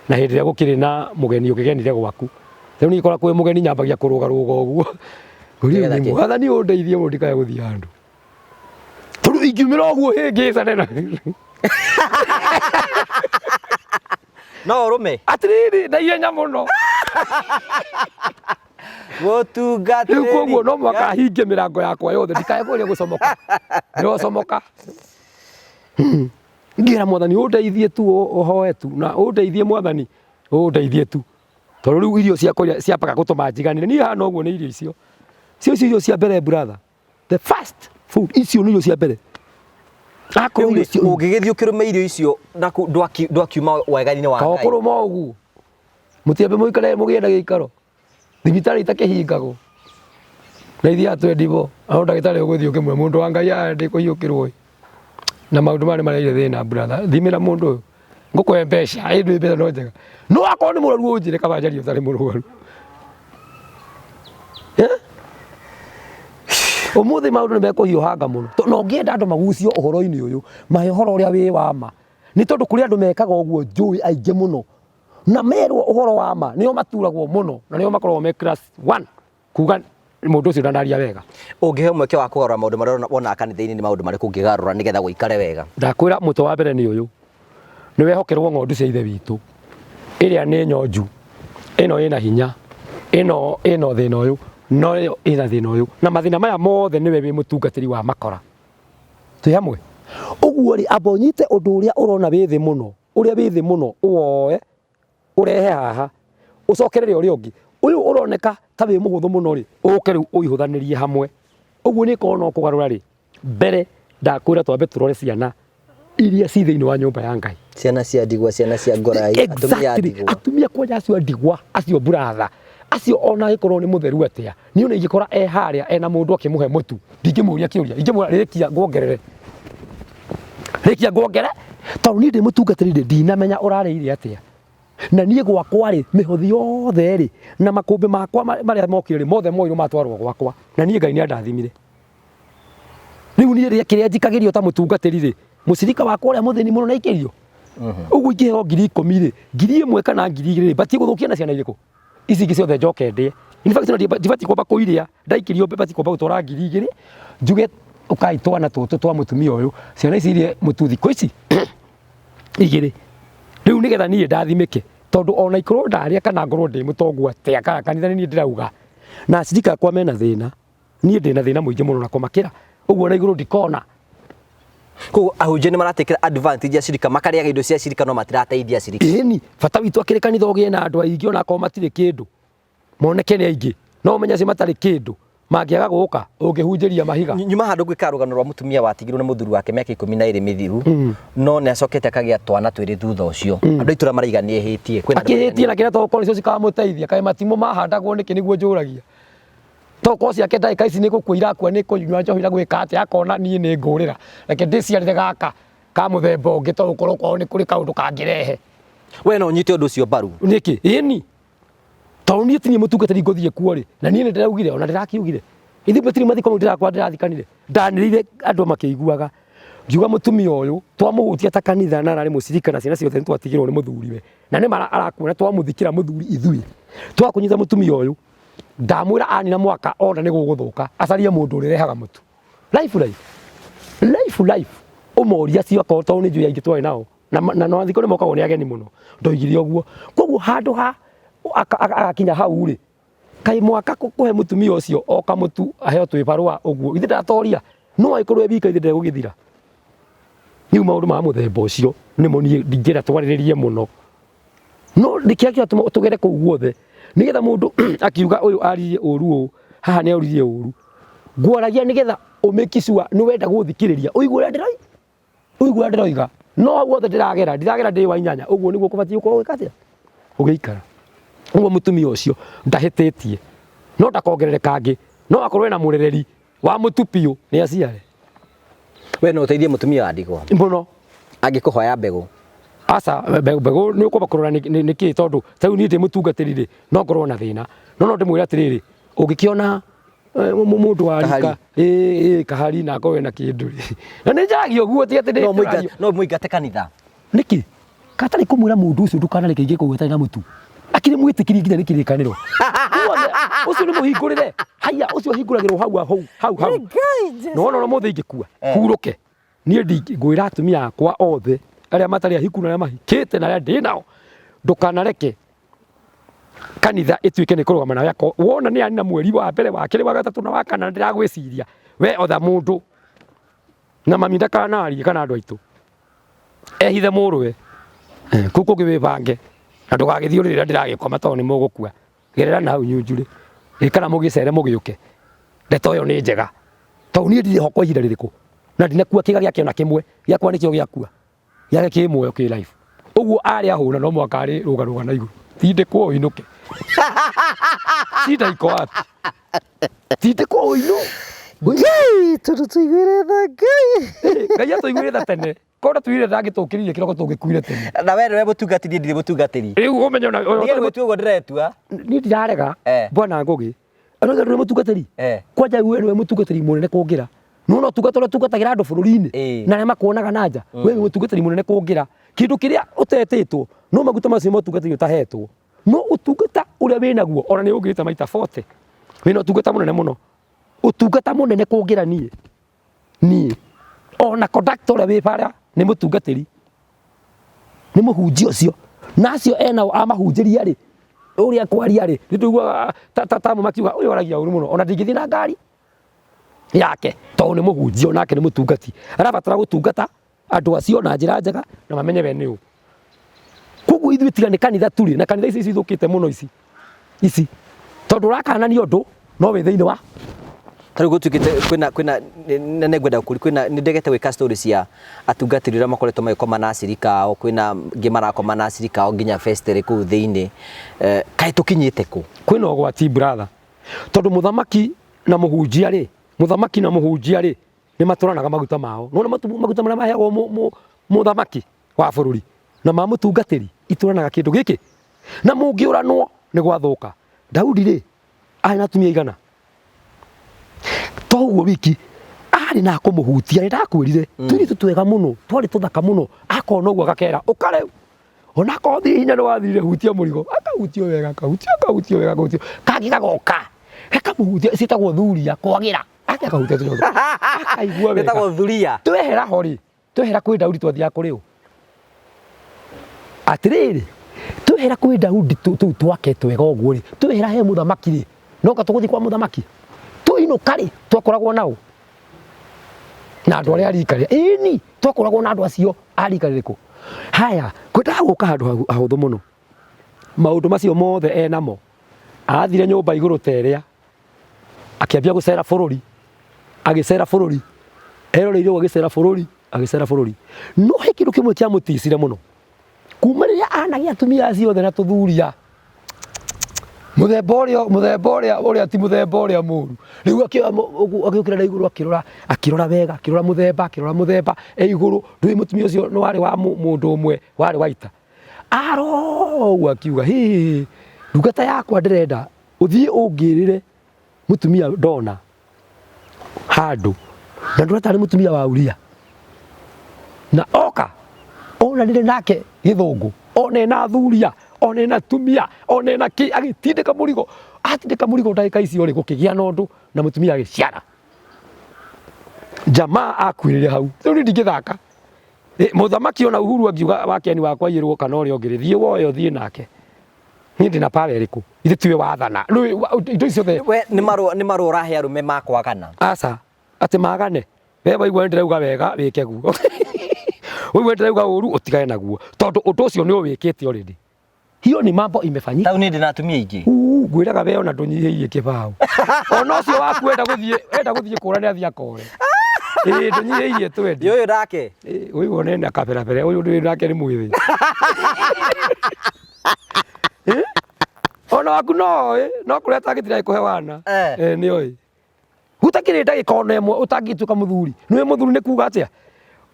Na hĩndĩ ĩrĩa gũkĩrĩ na mũgeni ũkĩgenire gwaku. Rĩu nĩ ikora kwĩ mũgeni nyambagia kũrũga ũguo. Ngũria mwathani ũndeithie mũndũ ndikae gũthiĩ handũ. Tondũ ingiumĩra ũguo hĩngĩcanena. No ũrũme. Atĩrĩrĩ na ihenya mũno. Gũtungatĩri. Rĩu koguo no mũhaka hinge mĩrango yakwa yothe ndikae kũrĩa gũcomoka. Nĩwacomoka. Ngĩra mwathani ũndeithie tu ũhoe tu na ũndeithie mwathani ũndeithie tu. Tondũ rĩu irio ciakwa ciapaga gũtũma njiganĩre niĩ hana ũguo nĩ irio icio irio cia mbere brother, the first food icio nĩ irio cia mbere. Ũngĩgĩthiĩ ũkĩrũme irio icio na ndwakiuma wega-inĩ wa Ngai kũrũma ũguo mũtiambe mũikare mũgĩenda gĩikaro thibitarĩ itakĩhingagwo na ithiĩ atwendivo ao ndagĩtarĩ ũgũthiĩ ũkĩmwe mũndũ wa Ngai ndĩ kũiyũkĩrwo na maũndũ marĩa mareire thĩna brother, thimĩra mũndũ ũyũ ngũkũhe mbeca ĩndĩ mbeca no njega no akorwo nĩ mũrwaru ũnjĩre kaba njarie ũtarĩ mũrwaru. Ũmũthĩ maũndũ nĩ mekũhiũhanga mũno no ngĩenda andũ magucio ũhoro-inĩ ũyũ mahe ũhoro ũrĩa wĩ wa ma, nĩ tondũ kũrĩ andũ mekaga ũguo njũĩ aingĩ mũno na merwo ũhoro wa ma nĩo maturagwo mũno na nĩo makoragwo me class 1 kuga mũndũ ũcio ndanaria wega. Ũngĩhe mweke wa kũgarũra maũndũ marĩa wona kanitha-inĩ nĩ maũndũ marĩkũ ũngĩgarũra nĩgetha gũikare wega? Ndakwĩra mũtwe wa mbere nĩ ũyũ, nĩ wehokerwo ng'ondu cia ithe witũ, ĩrĩa nĩ nyonju, ĩno ĩna hinya, ĩno ĩna thĩna ũyũ, no ĩyo ĩna thĩna ũyũ, na mathĩna maya mothe nĩwe wĩ mũtungatĩri wa makora. Twĩ hamwe? Ũguo rĩ amba ũnyite ũndũ ũrĩa ũrona wĩ thĩ mũno, ũrĩa wĩ thĩ mũno ũwoe ũrehe haha ũcokerere ũrĩa ũngĩ, ũyũ ũroneka ta wĩ mũhũthũ mũno rĩ ũke rĩu ũihũthanĩrie hamwe. Ũguo nĩ korwo no kũgarũra rĩ, mbere ndakwĩra twambe tũrore ciana iria ci thĩinĩ wa nyũmba ya Ngai, ciana cia ndigwa, ciana cia ngorai, atumia a ndigwa, atumia kwanja acio a ndigwa acio buratha acio ona gĩkorwo nĩ mũtheru atĩa nĩ ona ingĩkora harĩa ena mũndũ akĩmũhe mũtu ndingĩmũria kĩũria, ingĩmwĩra rĩkia nguongerere tondũ niĩ ndĩ mũtungatĩri ndinamenya ũrarĩire atĩa na niĩ gwakwa rĩ mĩhothi yothe rĩ na makũmbĩ makwa marĩa mokire rĩ mothe moirwo matwarwo gwakwa na niĩ Ngai nĩ andathimire. Rĩu niĩ kĩrĩa njikagĩrio ta mũtungatĩri rĩ mũcirika wakwa ũrĩa mũthĩni mũno na ikĩrio ũguo ingĩheo 10,000 rĩ 1,000 kana 2,000 rĩ batie gũthũkia na ciana irĩkũ ici ingĩ ciothe njoke ndĩe. In fact ndibati kwamba kũiria ndaikirio bati kwamba gũtwara 2,000 njuge ũkai twana tũtũ twa mũtumia ũyũ ciana ici irie mũtu thikũ ici igĩrĩ. Rĩu nĩgetha niĩ ndathimĩke tondũ ona ikorwo ndarĩa kana ngorwo ndĩ mũtongu atĩa kana kanitha niĩ ndĩrauga na acirika akwa mena thĩna niĩ ndĩna thĩna mũingĩ mũno na kũmakĩra ũguo na igũrũ ndikona. Koguo ahunjia nĩ maratekĩra advantage acirika makarĩaga indo cia acirika no matirateithia acirika. Ĩni bata witũ akĩrĩ kanitha ũgĩe na andũ aingĩ ona akorwo matirĩ kĩndũ moneke nĩ aingĩ no ũmenya acio matarĩ kĩndũ mangĩaga gũka ũngĩhunjĩria mahiga. Nyuma handũ gwĩka rũgano rwa mũtumia watigirwo nĩ mũthuri wake mĩaka 12 mĩthiru no nĩ acokete akagĩa twana twĩrĩ thutha ũcio andũ itũra maraiganĩhĩtie akĩhĩtie na kĩrĩa tokorwo nĩcio cikamũteithia kaĩ matimũ mahandagwo nĩkĩ nĩguo njũragia tokorwo ciake ndagĩka ici nĩ gũkua irakua nĩ kũnyua njohi na gwĩka atĩa akona niĩ nĩ ngũrĩra reke ndĩciarĩre gaka ka mũthemba ũngĩ tondũ gũkorwo kwao nĩ kũrĩ kaũndũ kangĩrehe. We no ũnyite ũndũ ũcio mbaru nĩkĩ? Ĩni tondũ niĩ ti niĩ mũtungatĩri ngũthiĩ kuo rĩ na niĩ nĩ ndĩraugire ona ndĩrakiugire ithuĩ matirĩ mathiko mau ndĩrakwa ndĩrathikanire ndanĩrĩire andũ makĩiguaga ngiuga mũtumia ũyũ twamũhutia ta kanitha na ararĩ mũcirika na ciana ciothe nĩtwatigĩrwo nĩ mũthuriwe na nĩ arakuona twamũthikĩra mũthuri ithuĩ twakũnyita mũtumia ũyũ ndamwĩra anina mwaka ona nĩ gũgũthũka acarie mũndũ ũrĩrehaga mũtu life ũmoria cio akorwo tondũ nĩ njũĩ aingĩ twarĩ nao na no thikũ nĩ mokagwo nĩ ageni mũno ndoigire ũguo. Koguo handũ ha agakinya hau rĩ kaĩ mwaka kũhe mũtumia ũcio oka mũtu aheo twĩbarũa ũguo ithe ndatoria no agĩkorwo e wika ithe ndegũgĩthira. Rĩu maũndũ ma mũthemba ũcio nĩmo niĩ ndingĩenda twarĩrĩrie mũno no nĩkĩo kĩratũma tũgere kũu guothe nĩgetha mũndũ akiuga ũyũ aririe ũru ũũ haha nĩ auririe ũru nguaragia nĩgetha ũmake sure nĩ wenda gũthikĩrĩria ũigua ũrĩa ndĩroiga no guothe ndiragera ndĩ wa inyanya ũguo nĩguo kũbatie gũkorwo gwĩka atĩa ũgĩikara. Ũguo mũtumia ũcio ndahĩtĩtie no ndakongerereka angĩ no akorwo ena mũrereri wa mũtu biũ nĩ aciare. We no ũteithie mũtumia wa ndigwa mũno angĩkũhoya mbegũ aca mbegũ nĩ ũkũba kũrora nĩkĩ tondũ ta rĩu niĩ ndĩ mũtungatĩri rĩ no ngorwo na thĩna no ndĩmwĩre atĩrĩrĩ ũngĩkĩona mũndũ wa rika kahari na akorwo na kĩndũ rĩ na nĩ njaragia ũguo ti atĩ no mũingate kanitha nĩkĩ katarĩ kũmwĩra mũndũ ũcio ndũkanareke ingĩ kũgweta na mũtu akĩrĩ mwĩtĩkiri nginya nĩ kĩrĩkanĩro ũcio nĩ mũhingũrĩre haya ũcio hingũragĩrwo hau no ona mũthĩ ingĩkua hurũke niĩ ngwĩra atumia akwa othe arĩa matarĩ ahiku na arĩa mahikĩte na arĩa ndĩ nao ndũkanareke kanitha ĩtuĩke nĩ kũrũgama nawe wona nĩ anina mweri wa mbere wa kerĩ wa gatatũ na wa kana ndĩragwĩciria we otha mũndũ na mami ndakanarie kana andũ aitũ ehithe mũrũwe kũu kũngĩ wĩbange na ndugagithio rĩrĩa ndĩragĩkoma tondũ nĩ mũgũkua gerera na hau nyunjurĩ kana mũgĩcere mũgĩũke ndeto ĩyo nĩ njega tondũ niĩ ndirĩ ho kwa ihinda rĩrĩkũ na ndinakua kĩga gĩake ona kĩmwe gĩakwa nĩkĩo gĩakua gĩake kĩ muoyo kĩ life ũguo arĩ ahũna no mwaka arĩ rũgarũga na igũrũ tindĩkwo ũinũke tindaiko wapi tindĩkwo ũinũ tondũ tũiguire tha Ngai atũiguire tha tene korwo tuire ndangĩtũkĩririe kĩroko tũngĩkuire tene na we nĩwe mũtungatĩri ndirĩ mũtungatĩri rĩu ũmenye ona nĩgetha gũtua ũguo ndĩretua niĩ ndirarega bwana Ngũgĩ anoga nĩwe mũtungatĩri kwanja we nĩwe mũtungatĩri mũnene kũngĩra no tungata ũrĩa tungatagĩra andũ bũrũri-inĩ na arĩa makuonaga na nja we nĩ mũtungatĩri mũnene kũngĩra kĩndũ kĩrĩa ũtetĩtwo no maguta macio ma ũtungatĩri ũtahetwo no ũtungata ũrĩa wĩnaguo ona nĩ ũngĩrĩte maita 40 wĩna ũtungata mũnene mũno ũtungata mũnene kũngĩra niĩ ona conductor ũrĩa wĩ bara nĩ mũtungatĩri nĩ mũhunjia ũcio nacio enao amahunjĩria rĩ ũrĩa kwaria rĩ nĩtũigua tamu makiuga ũyũ aragia ũru mũno ona ndingĩthiĩ na ngari yake tondũ nĩ mũhunjia onake nĩ mũtungati arabatara gũtungata andũ acio na njĩra njega na mamenye we nĩ ũ koguo ithuĩ tiga nĩ kanitha tũrĩ na kanitha ici ithũkĩte mũno ici tondũ ũrakanania ũndũ no wĩ thĩinĩ wa tarĩu gũtuĩkĩte kwĩna nĩngwenda kwĩna nĩndegete gwĩka story cia atungatĩri arĩa makoretwo magĩkoma na acirika ao kwĩna angĩ marakoma na acirika ao nginya festere kũu thĩinĩ kaĩ tũkinyĩte kũ kwĩna ũgwati brother tondũ mũthamaki na mũhunjia rĩ nĩ matũranaga maguta mao no maguta marĩa maheagwo mũthamaki wa bũrũri na ma mũtungatĩri itũranaga kĩndũ gĩkĩ na mũngĩũranwo nĩ gwathũka Daudi rĩ arĩ na atumia igana toguo wiki arĩ na kũmũhutia nĩ ndakwĩrire tũirĩtu twega mũno twarĩ tũthaka mũno akona ũguo agakera ũkareu ona kothi hinya nĩ wathire hutia mũrigo akahutio wega kangĩ gagoka gakamũhutia ciĩtagwo thuria kwagĩra akahutia tũnyondo akaigua wega ĩtagwo thuria twehera ho rĩ twehera kwĩ Daudi twathiaga kũrĩ ũ atĩrĩrĩ twehera kwĩ Daudi tũu twake twega ũguo rĩ twehera he mũthamaki rĩ noka tũgũthiĩ kwa mũthamaki tũinũka rĩ twakoragwo nao na andũ arĩa arika rĩ ĩni twakoragwo na andũ acio arika rĩrĩkũ haya kwendaga gũka handũ hahũthũ mũno maũndũ macio mothe enamo athire nyũmba igũrũ terĩa akĩambia gũcera bũrũri agĩcera bũrũri eroreire agĩcera bũrũri no he kĩndũ kĩmwe kĩamũticire mũno kuma rĩrĩa anagĩa atumia acio othe na tũthuria mũthemba ũrĩa ti mũthemba ũrĩa mũru rĩu agĩũkĩra na igũrũ akĩrora wega akĩrora mũthemba igũrũ ndũĩ mũtumia ũcio nĩ warĩ wa mũndũ ũmwe warĩ wa ita aroguo akiuga ndungata yakwa ndĩrenda ũthiĩ ũngĩrĩre mũtumia ndona handũ na ndũratarĩ mũtumia wa Uria na oka ona ndĩrĩ nake gĩthũngũ ona ena thuria ona ena tumia ona ena kĩ agĩtindĩka mũrigo ndagĩka icio rĩ gũkĩgĩa na ũndũ na mũtumia agĩciara jamaa akuĩrĩre hau rĩu ndingĩthaka mũthamaki ona Uhuru akiuga wakeni wakwa yĩrwo kana ũrĩa ũngĩ thiĩ woyo thiĩ nake niĩ ndĩ na power ĩrĩkũ ithe tiwe wathana indo icio the we nĩ marũa ũrahe arũme makwagana aca atĩ magane we waigua ndĩrauga wega wĩke guo wewe ndĩrauga ũru ũtigane naguo tondũ ũndũ ũcio nĩ ũwĩkĩte already hiyo ni mambo imefanyika tau nĩ ndĩ na atumia aingĩ ngwĩraga we ona ndũnyihĩirie kĩbaũ ona ũcio waku enda gũthiĩ kũrania athiĩ akore ndũnyihĩirie twendi ũyũ nake ũyũ one na kaberabere ũyũ ndĩ nake nĩ mwĩthĩ ona waku no kũrĩa atangĩtira kũhe wana nĩ oĩ gutakĩrĩ ndagĩka ona ĩmwe ũtangĩtuĩka mũthuri nĩwe mũthuri nĩ kuga atĩa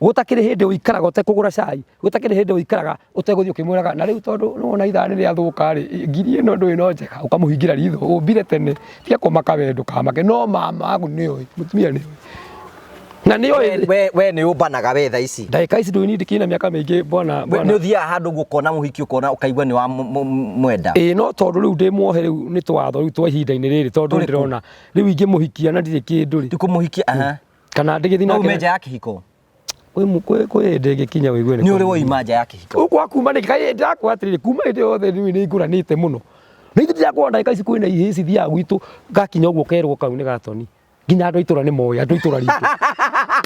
gutakĩrĩ hĩndĩ ũikaraga ũtekũgũra cai gutakĩrĩ hĩndĩ ũikaraga ũtegũthiĩ ũkĩmwĩraga na rĩu tondũ nĩwona ithani rĩathũka rĩ ngiri ĩno ndũĩ no njega ũkamũhingĩra ritho ũmbire tene tiga kũmaka we ndũkamake no mama waku nĩ oĩ mũtumia nĩ oĩ na nĩ oĩ we nĩ ũmbanaga we thaa ici ndagĩka ici ndũĩ nindi kĩna mĩaka mĩingĩ bwana nĩ ũthiaga handũ ũguo ũkona mũhiki ũkona ũkaigua nĩ wa mwenda no tondũ rĩu ndĩ muohe rĩu nĩ twatho rĩu twa ihinda-inĩ rĩrĩ tondũ ndĩrona rĩu ingĩmũhikia na ndirĩ kĩndũ rĩ ndikũmũhikia kana ndĩgĩthiĩ nake no nja ya kĩhiko kwĩ hĩndĩ ĩngĩkinya wĩigue nĩ ũrĩ woima nja ya kĩhiko ũkwa kuma nĩ kaĩ ndakwa atĩrĩrĩ kuma hĩndĩ yothe nĩ ngũranĩte mũno nĩ ithuĩ ndĩrakwa ndagĩka ici kwĩna ihĩ cithiaga gwitũ gakinya ũguo kerwo kau nĩ gatoni nginya andũ a itũra nĩ moĩ andũ a itũra ritũ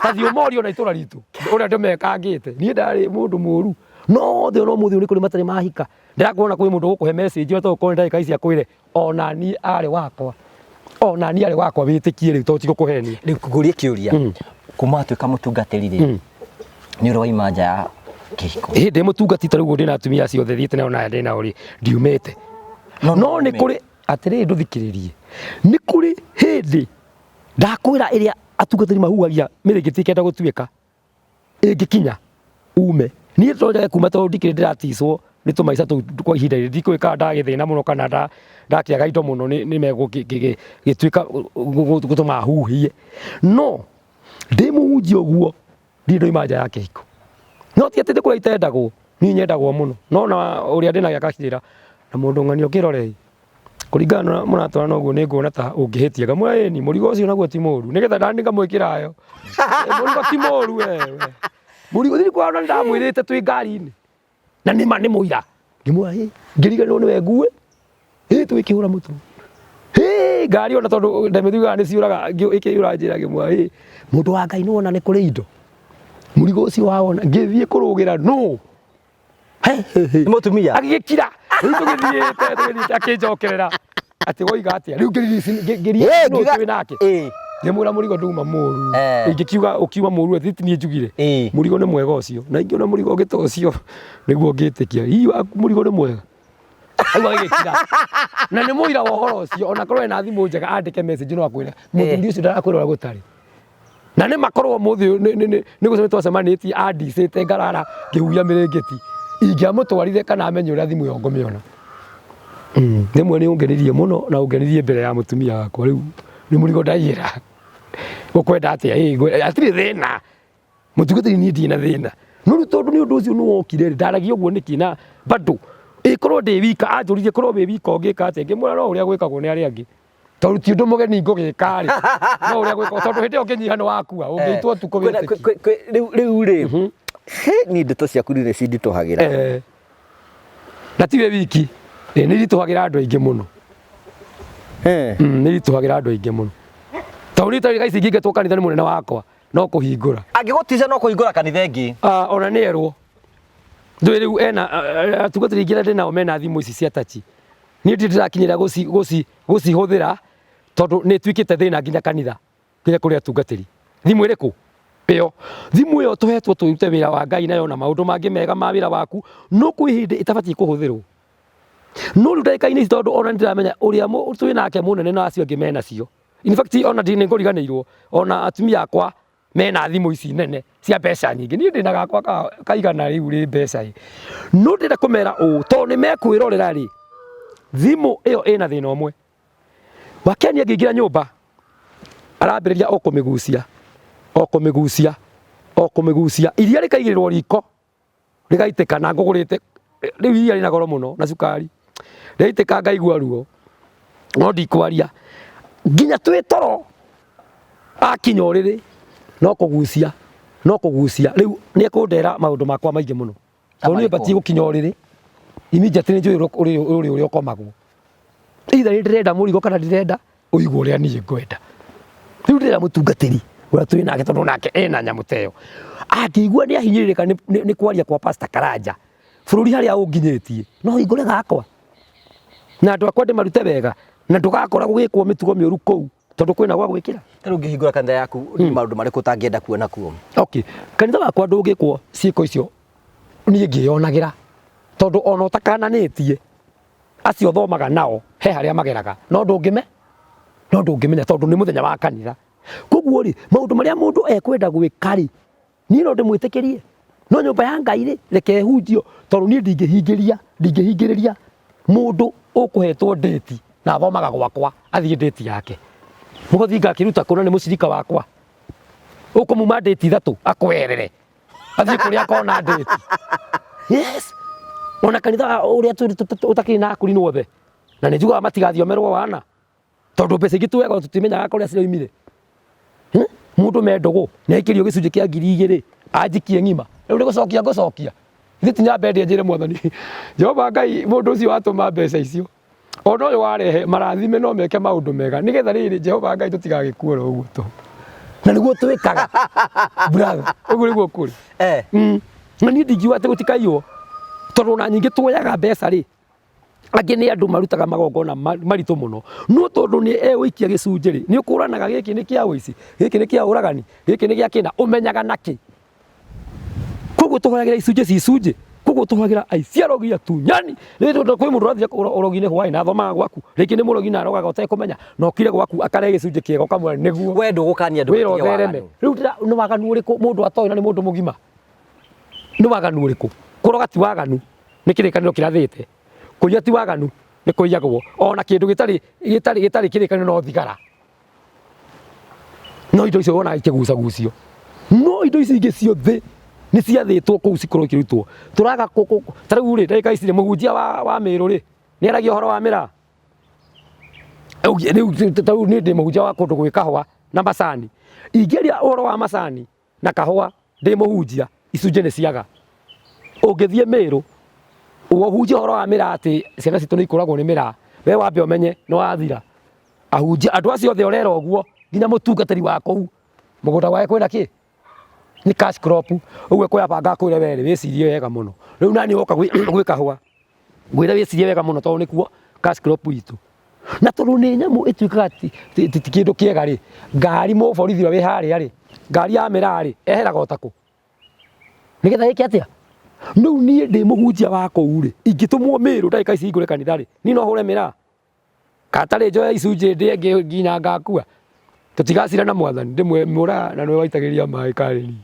tathiĩ ũmorio na itũra ritũ ũrĩa ndĩmekangĩte niĩ ndarĩ mũndũ mũru no thio no muthi ni kuri matari mahika ndirakuona kwi mundu gukuhe message weto uko ndagika ici akwire ona ni ari wakwa witikie ri to tigukuhenia riu kugurie kiuria kuma tuika mutungatiri ri ni uri waima nja ya kihiko ndi mutungati tariu ndi na atumia ciothe thiite nayo na ndi na uri ndiumite no ni kuri atiri nduthikiririe ni kuri hindi ndakwira iria atungatiri mahuagia mirigiti kenda gutuika ingikinya ume ni tonjaga kuma to ndikire ndiraticwo ni tumaica tu kwa ihinda ri ndikwika ndagithina muno kana ndakiaga indo muno ni mego gituika gutuma huhie no ndi muhunjia uguo ndi ndoima nja ya kihiko no ti atete kura itendagwo ni nyendagwo muno no na uria ndina gya kashira na mundu ng'ani ukirore kuringana na muratwara noguo ni nguona ta ungihitia kamwe ni murigo ucio naguo ti muru nigetha ndandinga mwikirayo murigo ti muru wewe murigo thiri kwa ndamwirite twi ngari-ini na nima ni muira ngimwa ngiriganirwo niwe ngue twikihura mutu ngari ona tondu ndamithuga ni ciuraga ikiura njira ngimwa mundu wa Ngai nuona ni kuri indo murigo ucio wawona ngithie kurugira no mutumia agigikira riu tugithiite akinjokerera ati woiga atia riu ngirie no twi nake ngimwira murigo nduma muru ingikiuga ukiuma muru ati ni njugire murigo ni mwega ucio na ingiona murigo ngita ucio niguo ngitikia hiyo murigo ni mwega aigua agigikira na ni muira wa uhoro ucio ona korwo ena thimu njega andike message no akwire muthuri ucio ndarakwira gutari na ni makorwo muthi ni gucema twacemanitie andicite ngarara ngihuia mirengeti ingiamutwarire kana amenye uria thimu yo ngumiona nimwe ni ungenirie muno na ungenirie mbere ya mutumia wakwa riu ni murigo ndaiyira ukwenda atia atiri thina mutungatiri ni ndina thina no tondu ni undu ucio ni wokire ndaragia uguo niki na bado ikorwo ndi wika anjuririe korwo wi wika ungika atia ngimwira no uria gwikagwo ni aria angi tondu ti undu mugeni ngugika ri no uria gwikagwo tondu hindi unginyiha ni wakua ungiitwo tuko witiki riu ri ni ndeto ciaku rire cindituhagira na tiwe wiki ni rituhagira andu aingi muno ni rituhagira andu aingi muno tondu ni tari gaici ngingetwo kanitha ni munene wakwa no kuhingura angiguticia no kuhingura kanitha ingi ona ni erwo ndwi riu ena atungatiri ingi ndi nao mena thimu ici cia tachi ni ndirakinyira gucihuthira tondu ni twikite thina nginya kanitha nginya kuri atungatiri thimu iriku iyo thimu iyo tuhetwo turute wira wa Ngai nayo na maundu mangi mega ma wira waku no kwi hindi itabati kuhuthirwo no ndagika-ini ici tondu ona ndiramenya uria twi nake munene na acio angi mena cio in fact ona ndi nguriganirwo ona atumia akwa mena thimu ici nene cia mbeca nyingi ni ndina gakwa kaigana riu ri mbeca no ndira kumera tondu ni mekwirorera ri thimu iyo ina thina umwe wakeni angiingira nyumba arambiriria okumigucia iria rikaigirirwo riko rigaitika na ngugurite riu iria rina goro muno na cukari riaitika ngaigua ruo no ndikwaria nginya twi toro akinya uriri no kugucia riu ni ekundera maundu makwa maingi muno tondu ni batie gukinya uriri immediately njui uri ukomagwo either ni ndirenda murigo kana ndirenda uigwo uria nie ngwenda riu ndira mutungatiri uria twi nake tondu nake ena nyamu teyo akigua ni ahinyiririka ni kwaria kwa Pastor Karanja bururi haria unginyitie no hingure gakwa na andu akwa ndimarute wega na ndugakora gugikwo mitugo mioru kou tondu kwina gwa gwikira riu ngihingura kanitha yaku ni maundu mariku utangienda kuona kuo okay kanitha wakwa ndugikwo ciiko icio ni ngionagira tondu ona utakananitie acio thomaga nao he haria mageraga no ndungimenya tondu ni muthenya wa kanitha koguo ri maundu maria mundu ekwenda gwika ri ni no ndimwitikirie no nyumba ya Ngai ri reke hunjio tondu ni ndingihingiriria mundu ukuhetwo date na thomaga gwakwa athie date yake mugothinga akiruta kuna ni mucirika wakwa ukumuma date 3 akwerere athie kuria kona date yes ona kanitha uria utakiri na akuri nuothe na ni njugaga matigathiomerwo wana tondu mbeca ingi tuwega tutimenyaga kuria ciroimire mundu mendogo na ikirio gicunji kia 2,000 anjikie ngima riu rigucokia ngucokia ithi tinya mbendi njire mwathani Jehova Ngai mundu ucio watuma mbeca icio ona uyu warehe marathime no meke maundu mega nigetha riri Jehova Ngai tutigagikuora uguo to na niguo twikaga brother uguo niguo kuri na ni ndingiuga ati gutikaiywo tondu na nyingi tuoyaga mbeca ri angĩ nĩ andũ marutaga magongona maritũ mũno no tondũ nĩ egũikia gĩcunjĩ rĩ nĩ ũkũranaga gĩkĩ nĩ kĩa ũici gĩkĩ nĩ kĩa ũragani gĩkĩ nĩ gĩa kĩna ũmenyaga nakĩ koguo tũhoyagĩra icunjĩ cicunjĩ koguo tũhoyagĩra aici arogi atunyani nĩ tondũ kwĩ mũndũ ũrathiĩ ũrogi-inĩ hwaĩ na athomaga gwaku rĩngĩ nĩ mũrogi na arogaga ũtekũmenya no okire gwaku akarehe gĩcunjĩ kĩega ũkamwĩra nĩguo we ndũgũkania andũ wĩra ũthereme rĩu nĩ waganu ũrĩkũ mũndũ atoĩ na nĩ mũndũ mũgima nĩ waganu ũrĩkũ kũroga ti waganu nĩ kĩrĩkanĩro kĩrathĩte kũiya ti waganu nĩ kũiyagwo ona kĩndũ gĩtarĩ kĩrĩkanĩro no thigara no indo icio wona ikĩgucagucio no indo ici ingĩ ciothe nĩ ciathĩtwo kũu cikorwo ikĩrutwo tũraga ta rĩu rĩ ndagĩka ici rĩ mũhunjia wa Mĩrũ rĩ nĩ aragia ũhoro wa mĩraa rĩu nĩ ndĩ mũhunjia wa kũndũ gwĩ kahũa na macani ingĩaria ũhoro wa macani na kahũa ndĩ mũhunjia icunjĩ nĩ ciaga ũngĩthiĩ Mĩrũ ũhunjia ũhoro wa mĩraa atĩ ciana citũ nĩ ikũragwo nĩ mĩraa we wambe ũmenye nĩ wathira ahunjia andũ acio othe ũrera ũguo nginya mũtungatĩri wa kũu mũgũnda wake kwĩna kĩ nĩ cash crop ũguo kwĩyabanga kwĩre we wĩcirie wega mũno rĩu nani woka gwĩ kahũa ngwĩre wĩcirie wega mũno tondũ nĩkuo cash crop itũ na tondũ nĩ nyamũ ĩtuĩkaga ti kĩndũ kĩega rĩ ngari mũborithi ũrĩa wĩ harĩa rĩ ngari ya mĩraa rĩ eheraga ũtakũ nĩgetha ĩke atĩa rĩu niĩ ndĩ mũhunjia wa kũu rĩ ingĩtũmwo Mĩrũ ndagĩka ici hingũre kanitha rĩ niĩ no hũre mĩraa katarĩ njoya icunjĩ ndĩe nginya ngakua tũtigacira na mwathani ndĩmwe mũra na nĩwe waitagĩria maĩ Kareni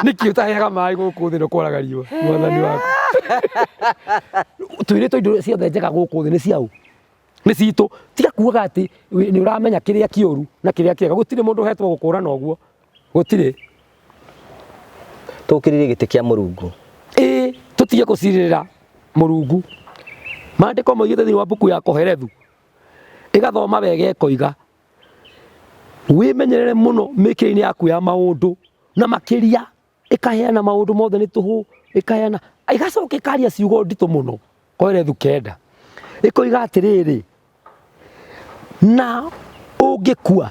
nĩkĩ ũtaheaga maĩ gũkũ thĩ no kwaraga riũa mwathani waku twĩrĩtwo indo ciothe njega gũkũ thĩ nĩ ciaũ nĩ citũ tiga kuugaga atĩ nĩ ũramenya kĩrĩa kĩũru na kĩrĩa kĩega gũtirĩ mũndũ ũhetwo gũkũrana ũguo gũtirĩ tũkĩrĩrie gĩtĩ kĩa Mũrungu ĩĩ tũtige gũcirĩrĩra Mũrungu maandĩko moigĩte thĩinĩ wa mbuku ya Koherethu ĩgathoma wega ĩkoiga wĩmenyerere mũno mĩkĩre-inĩ yaku ya maũndũ na makĩria ĩkaheana maũndũ mothe nĩ tũhũ ĩkaheana ĩgacoka ĩkaria ciugo nditũ mũno Koherethu 9 ĩkoiga atĩrĩrĩ na ũngĩkua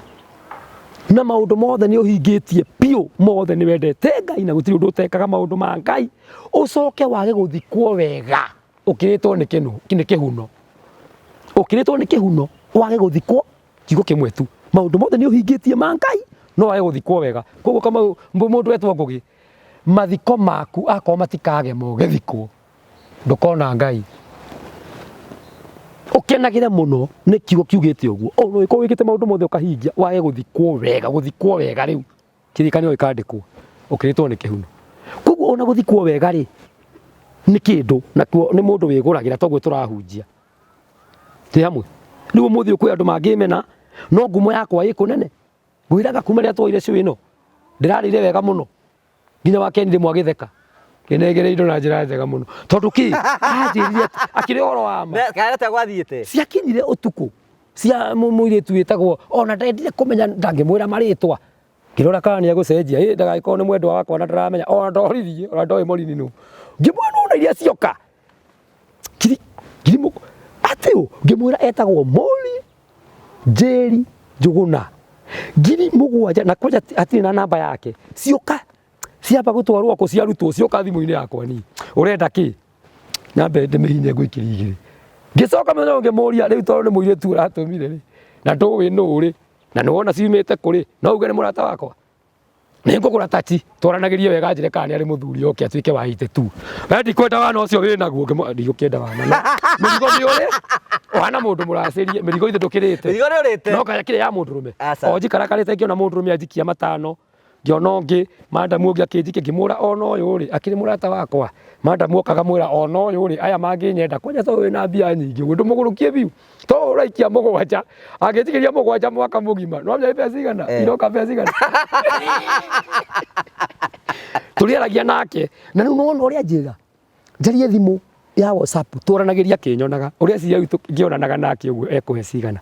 na maũndũ mothe nĩ ũhingĩtie piũ mothe nĩ wendete Ngai na gũtirĩ ũndũ ũtekaga maũndũ ma Ngai ũcoke wage gũthikwo wega ũkĩrĩtwo nĩ kĩhuno ũkĩrĩtwo nĩ kĩhuno wage gũthikwo kiugo kĩmwe tu maũndũ mothe nĩ ũhingĩtie ma Ngai no wage gũthikwo wega koguo kama mũndũ etwo ngũgĩ mathiko maku akorwo matikage mũgĩthikwo ndũkona Ngai ũkenagĩre mũno nĩ kiugo kiugĩte ũguo no ĩkorwo wĩkĩte maũndũ mothe ũkahingia wage gũthikwo wega rĩu kĩrĩkanĩro gĩkandĩkwo ũkĩrĩtwo nĩ kĩhuno koguo ona gũthikwo wega rĩ nĩ kĩndũ nakuo nĩ mũndũ wĩgũragĩra toguo tũrahunjia tĩ hamwe rĩu ũmũthĩ kwĩ andũ mangĩmena no ngumo yakwa ĩ kũnene ngwĩraga kuma rĩrĩa twoire show ĩno ndĩrarĩire wega mũno nginya wakenire mwagĩtheka kĩnegere indo na njĩra njega mũno tondũ kĩ anjĩrire akĩrĩ oro wa ma karete gwathiĩte ciakinyire ũtukũ cia mũirĩtu wĩtagwo ona ndendire kũmenya ndangĩmwĩra marĩtwa ngĩrora kana nĩ egũcenjia ndagagĩkorwo nĩ mwendwa wakwa na ndaramenya ona ndoririe ona ndoĩ Morini nũ ngĩmwĩra ona iria cioka kiri atĩ ngĩmwĩra etagwo Mori Njeri Njũgũna 7,000 na kwaja hatirĩ na namba yake cioka ciamba gũtwarwo kũ ciarutwo cioka thimũ-inĩ yakwa ni ũrenda kĩ nyambe ndĩmĩhinye ngwĩkĩra igĩrĩ ngĩcoka mũthenya ngĩmũria rĩu tondũ nĩ mũirĩtu ũratũmire rĩ na ndũĩ nũ rĩ na nĩwona ciumĩte kũrĩ no uge nĩ mũrata wakwa nĩ ngũgũra taxi twaranagĩrie wega njĩre kana nĩ arĩ mũthuri oke atuĩke wa ite tu we ndikwenda wana ũcio wĩ naguo ndigũkĩenda wana mĩrigo nĩ ũrĩ wana mũndũ mũracĩrie mĩrigo ithe ndũkĩrĩte mĩrigo nĩ ũrĩte no kaya kĩrĩa ya mũndũrũme o njikarakarĩte ngĩona mũndũrũme anjikia 5 ngĩona ũngĩ mandamu ũngĩ akĩnjikia ngĩmũra ona ũyũ rĩ akĩrĩ mũrata wakwa mandamu okaga mwĩra ona ũyũ rĩ aya mangĩnyenda kwanja to wĩna mbia nyingĩ ũguo ndũmũgũrũkie biũ to ũraikia 7 angĩnjikĩria 7 mwaka mũgima no amenya mbeca cigana iroka mbeca cigana tũrĩaragia nake na rĩu nĩwona ũrĩa njĩra njarie thimũ ya WhatsApp tũranagĩria kĩnyonaga ũrĩa ciao ngĩonanaga nake ũguo ekũhe cigana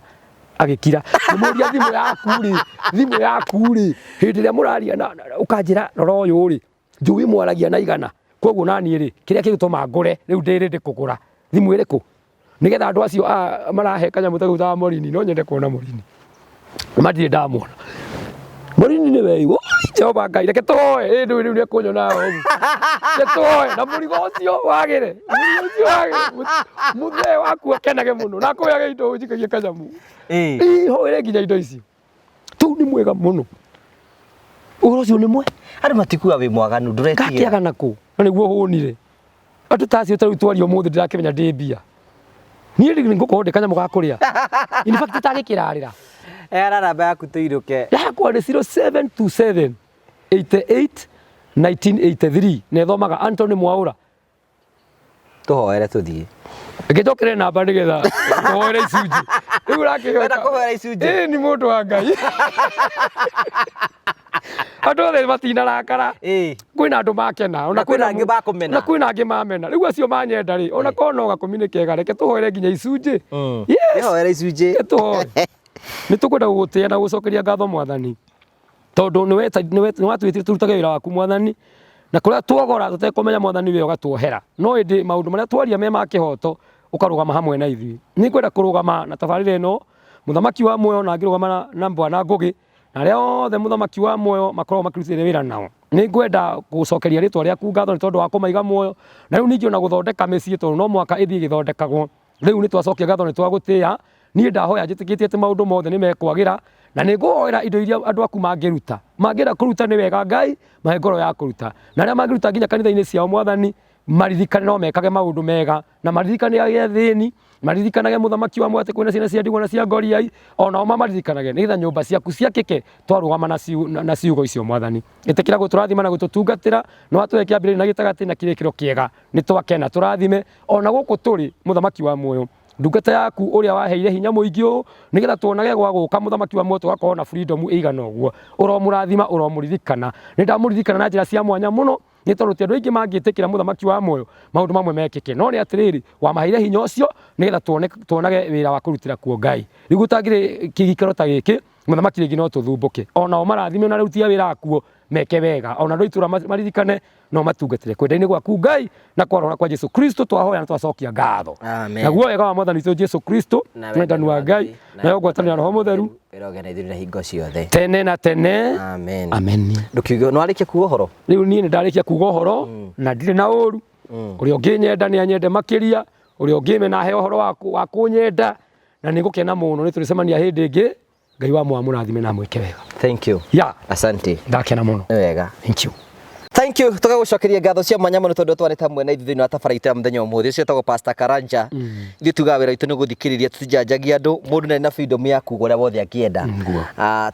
agĩkira mũria thimũ yaku rĩ hĩndĩ ĩrĩa mũraria ũkanjĩra rora ũyũ rĩ njũĩ mwaragia na igana koguo naniĩ rĩ kĩrĩa kĩgũtũma ngũre rĩu ndĩrĩndĩ kũgũra thimũ ĩrĩkũ nĩgetha andũ acio marahe kanyamũ ta Morini no nyende kuona Morini matirĩ ndamwona Morini nĩ wei Jehova Ngai reke toe ndu ndu kunyona o toe na mũrigo ũcio wagĩre mũthee waku akenage mũno na kũyage indo njikagie kanyamu hoere nginya indo icio tu nĩ mwega mũno ũhoro ũcio nĩ mwe andũ matikua wĩ mwaganu ndũretia gakĩaga nakũ na nĩguo hũnire andũ tacio tarĩu twario mũthĩ ndĩrakĩmenya ndĩ mbia niĩ ngũkorwo ndĩ kanyamu ga kũrĩa in fact itagĩkĩrarĩra era namba yaku tũirũke yakwa nĩ 0727 88 1983 na ithomaga Anthony Mwaũra tũhoere tũthiĩ ngĩjokere namba nĩgetha tũhoere icunjĩ rĩu wenda kũhoera icunjĩ nĩ mũndũ wa Ngai andũ othe matinarakara kwĩna andũ makena ona kwĩna angĩ makũmena na kwĩna angĩ mamena rĩu acio manyenda rĩ ona korwo no gakũmi nĩ kega reke tũhoere nginya icunjĩ tũhoere icunjĩ tũhoere nĩ tũkwenda gũgũtĩa na gũcokeria ngatho Mwathani tondũ nĩ watwĩtire tũrutage wĩra waku Mwathani na kũrĩa tuogora tũtekũmenya Mwathani we ũgatuohera no ĩndĩ maũndũ marĩa twaria me ma kĩhoto ũkarũgama hamwe na ithuĩ nĩ kwenda kũrũgama na tabarĩra ĩno mũthamaki wa muoyo na angĩrũgama na Bwana Ngũgĩ na arĩa othe mũthamaki wa muoyo makoragwo makĩrutĩra wĩra nao nĩ ngwenda gũcokeria rĩtwa rĩaku ngatho nĩ tondũ wa kũmaiga muoyo na rĩu ningĩ ona gũthondeka mĩciĩ tondũ no mwaka ĩthiĩ ĩgĩthondekagwo rĩu nĩ twacokia ngatho nĩ twagũtĩĩa niĩ ndahoya njĩtĩkĩtie atĩ maũndũ mothe nĩ mekwagĩra na nĩ ngũhoera indo iria andũ aku mangĩenda kũruta nĩ wega Ngai mahe ngoro ya kũruta na arĩa mangĩruta nginya kanitha-inĩ ciao Mwathani maririkane no mekage maũndũ mega na maririkane agĩa thĩni maririkanage mũthamaki wa mwate kwĩna ciana cia ndigwa na cia ngoriai onao mamaririkanage nĩgetha nyũmba ciaku ciakĩke twarũgama na ciugo icio Mwathani ĩtĩkĩra gũtũrathima na gũtũtungatĩra no atũhe kĩambĩrĩria na gĩtagatĩ na kĩrĩkĩro kĩega nĩ twakena tũrathime ona gũkũ tũrĩ mũthamaki wa muoyo ndungata yaku ũrĩa waheire hinya mũingĩ ũũ nĩgetha tuonage gwa gũka mũthamaki wa muoyo tũgakorwo na freedom ĩigana ũguo ũromũrathima ũromũririkana nĩ ndamũririkana na njĩra cia mwanya mũno nĩ tondũ ti andũ aingĩ mangĩtĩkĩra mũthamaki wa muoyo maũndũ mamwe mekĩke no nĩ atĩrĩrĩ wamaheire hinya ũcio nĩgetha tuonage wĩra wa kũrutĩra kuo Ngai rĩu gũtangĩrĩ kĩgikĩro ta gĩkĩ mũthamaki rĩngĩ no tũthumbũke onao marathime na rĩutia wĩra akuo meke wega ona andũ itũra maririkane no matungatĩre kwenda-inĩ gwaku Ngai na kwarora kwa Jesu Kristo twahoya na twacokia ngatho naguo wega wa Mwathani witũ Jesu Kristo wendani wa Ngai na ngwatanĩro ya Roho Mũtheru tene na tene amen ndũkiuge no arĩkia kuga ũhoro rĩu niĩ nĩ ndarĩkia kuga ũhoro na ndirĩ na ũru ũrĩa ũngĩnyenda nĩ anyende makĩria ũrĩa ũngĩmena he ũhoro wa kũnyenda na nĩ ngũkena mũno nĩ tũrĩcemania hĩndĩ ĩngĩ Ngai wa mũrathime na mwĩke wega thank you asante ndakena mũno wega thank you thank you tugagucokeria ngatho cia mwanya mũno tondũ twarĩta mwena ithuĩ thĩinĩ wa tabarĩra ya mũthenya ũmũthĩ ũcio tagwo Pastor Karanja ithuĩ tugaga wĩra witũ nĩ gũthikĩrĩria tũtijanjagia andũ mũndũ nĩ na freedom ya kuga ũrĩa wothe angĩenda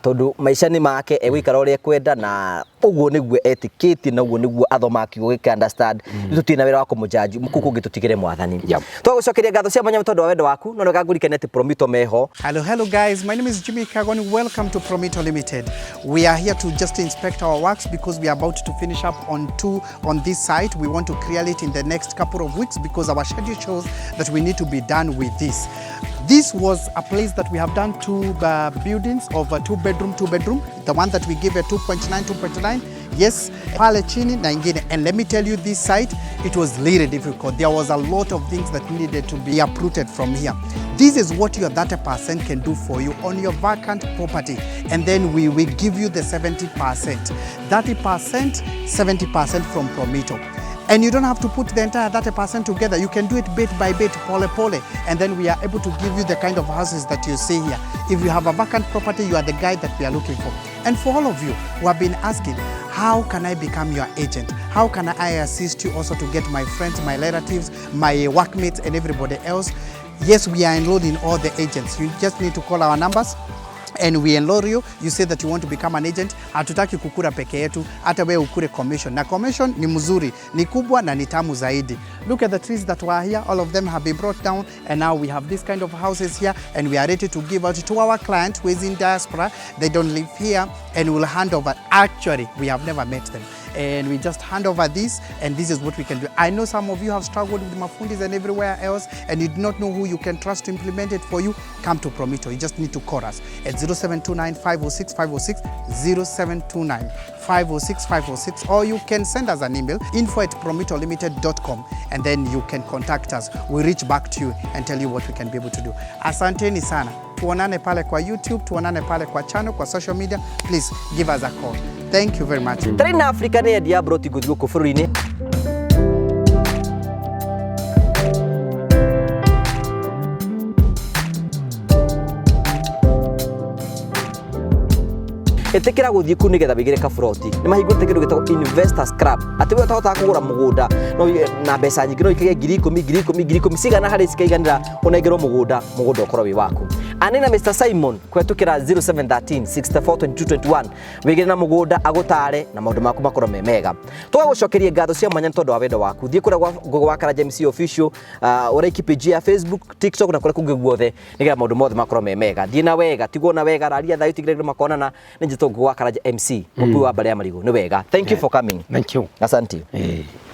tondũ maica nĩ make egũikara ũrĩa ekwenda na ũguo nĩguo etĩkĩtie na ũguo nĩguo athoma kiugo gĩka understand tũtirĩ na wĩra wa kũmũjanji kũu kũngĩ tũtigĩre Mwathani twagucokeria ngatho cia mwanya tondũ wa wendo waku no nĩgangũrikania atĩ Promito meho hello guys, my name is Jimmy Kagoni. Welcome to Promito Limited. We are here to just inspect our works because we are about to finish up on this site. We want to clear it in the next couple of weeks because our schedule shows that we need to be done with this. This was a place that we have done two buildings of a two bedroom. The one that we gave a 2.9. Yes, pale chini na ingine. And let me tell you, this site, it was really difficult. There was a lot of things that needed to be uprooted from here. This is what your 30% can do for you on your vacant property. And then we will give you the 70%. 30%, 70% from Promito. And you don't have to put the entire 30% together. You can do it bit by bit, pole. And then we are able to give you the kind of houses that you see here. If you have a vacant property, you are the guy that we are looking for. And for all of you who have been asking, how can I become your agent? How can I assist you also to get my friends, my relatives, my workmates and everybody else? Yes, we are enrolling all the agents. You just need to call our numbers and we enroll you. You say that you want to become an agent. Hatutaki kukura peke yetu, hata wewe ukure commission. Na commission ni mzuri, ni kubwa na ni tamu zaidi. Look at the trees that were here. All of them have been brought down and now we have this kind of houses here and we are ready to give out to our client who is in diaspora. They don't live here and we'll hand over. Actually, we have never met them. And we just hand over this and this is what we can do. I know some of you have struggled with mafundis and everywhere else and you do not know who you can trust to implement it for you. Come to Promito. You just need to call us at 0729 506 506 0729 506 506 or you can send us an email info@promitolimited.com and then you can contact us. We'll reach back to you and tell you what we can be able to do. Asanteni sana. Tuonane pale kwa YouTube, tuonane pale kwa channel, kwa social media. Please give us a call. Thank you very much. Tari na Africa nĩ endia broti ngũthi gũkũ bũrũri-inĩ. Etekera gũthiĩ kũ nĩgetha wĩgĩre kaburoti nĩ mahingũrĩte kĩndũ gĩtagwo Investors Club atĩ we ũtahotaga kũgũra mũgũnda na mbeca nyingĩ no ikagĩa 10,000 cigana harĩ cikaiganĩra ũnengerwo mũgũnda ũkorwo wĩ waku. Anina Mr. Simon kwetukĩra 0713 642221 wĩgĩre na mũgũnda agũtare na maũndũ maku makorwo me mega. Tũgagũcokeria ngatho cia mwanya tondũ wa wendo waku. Thiĩ kũrĩa gwa Karanja MC Official, ũraiki page ya Facebook, TikTok na kũrĩa kũngĩ guothe nĩgetha maũndũ mothe makorwo me mega. Thiĩ na wega, tigwo na wega, raria thayo tigire makonana nĩ njĩtwo gwa Karanja MC. Mũkuu wa Mbale ya Marigũ nĩ wega. Thank you for coming. Thank you. Asante.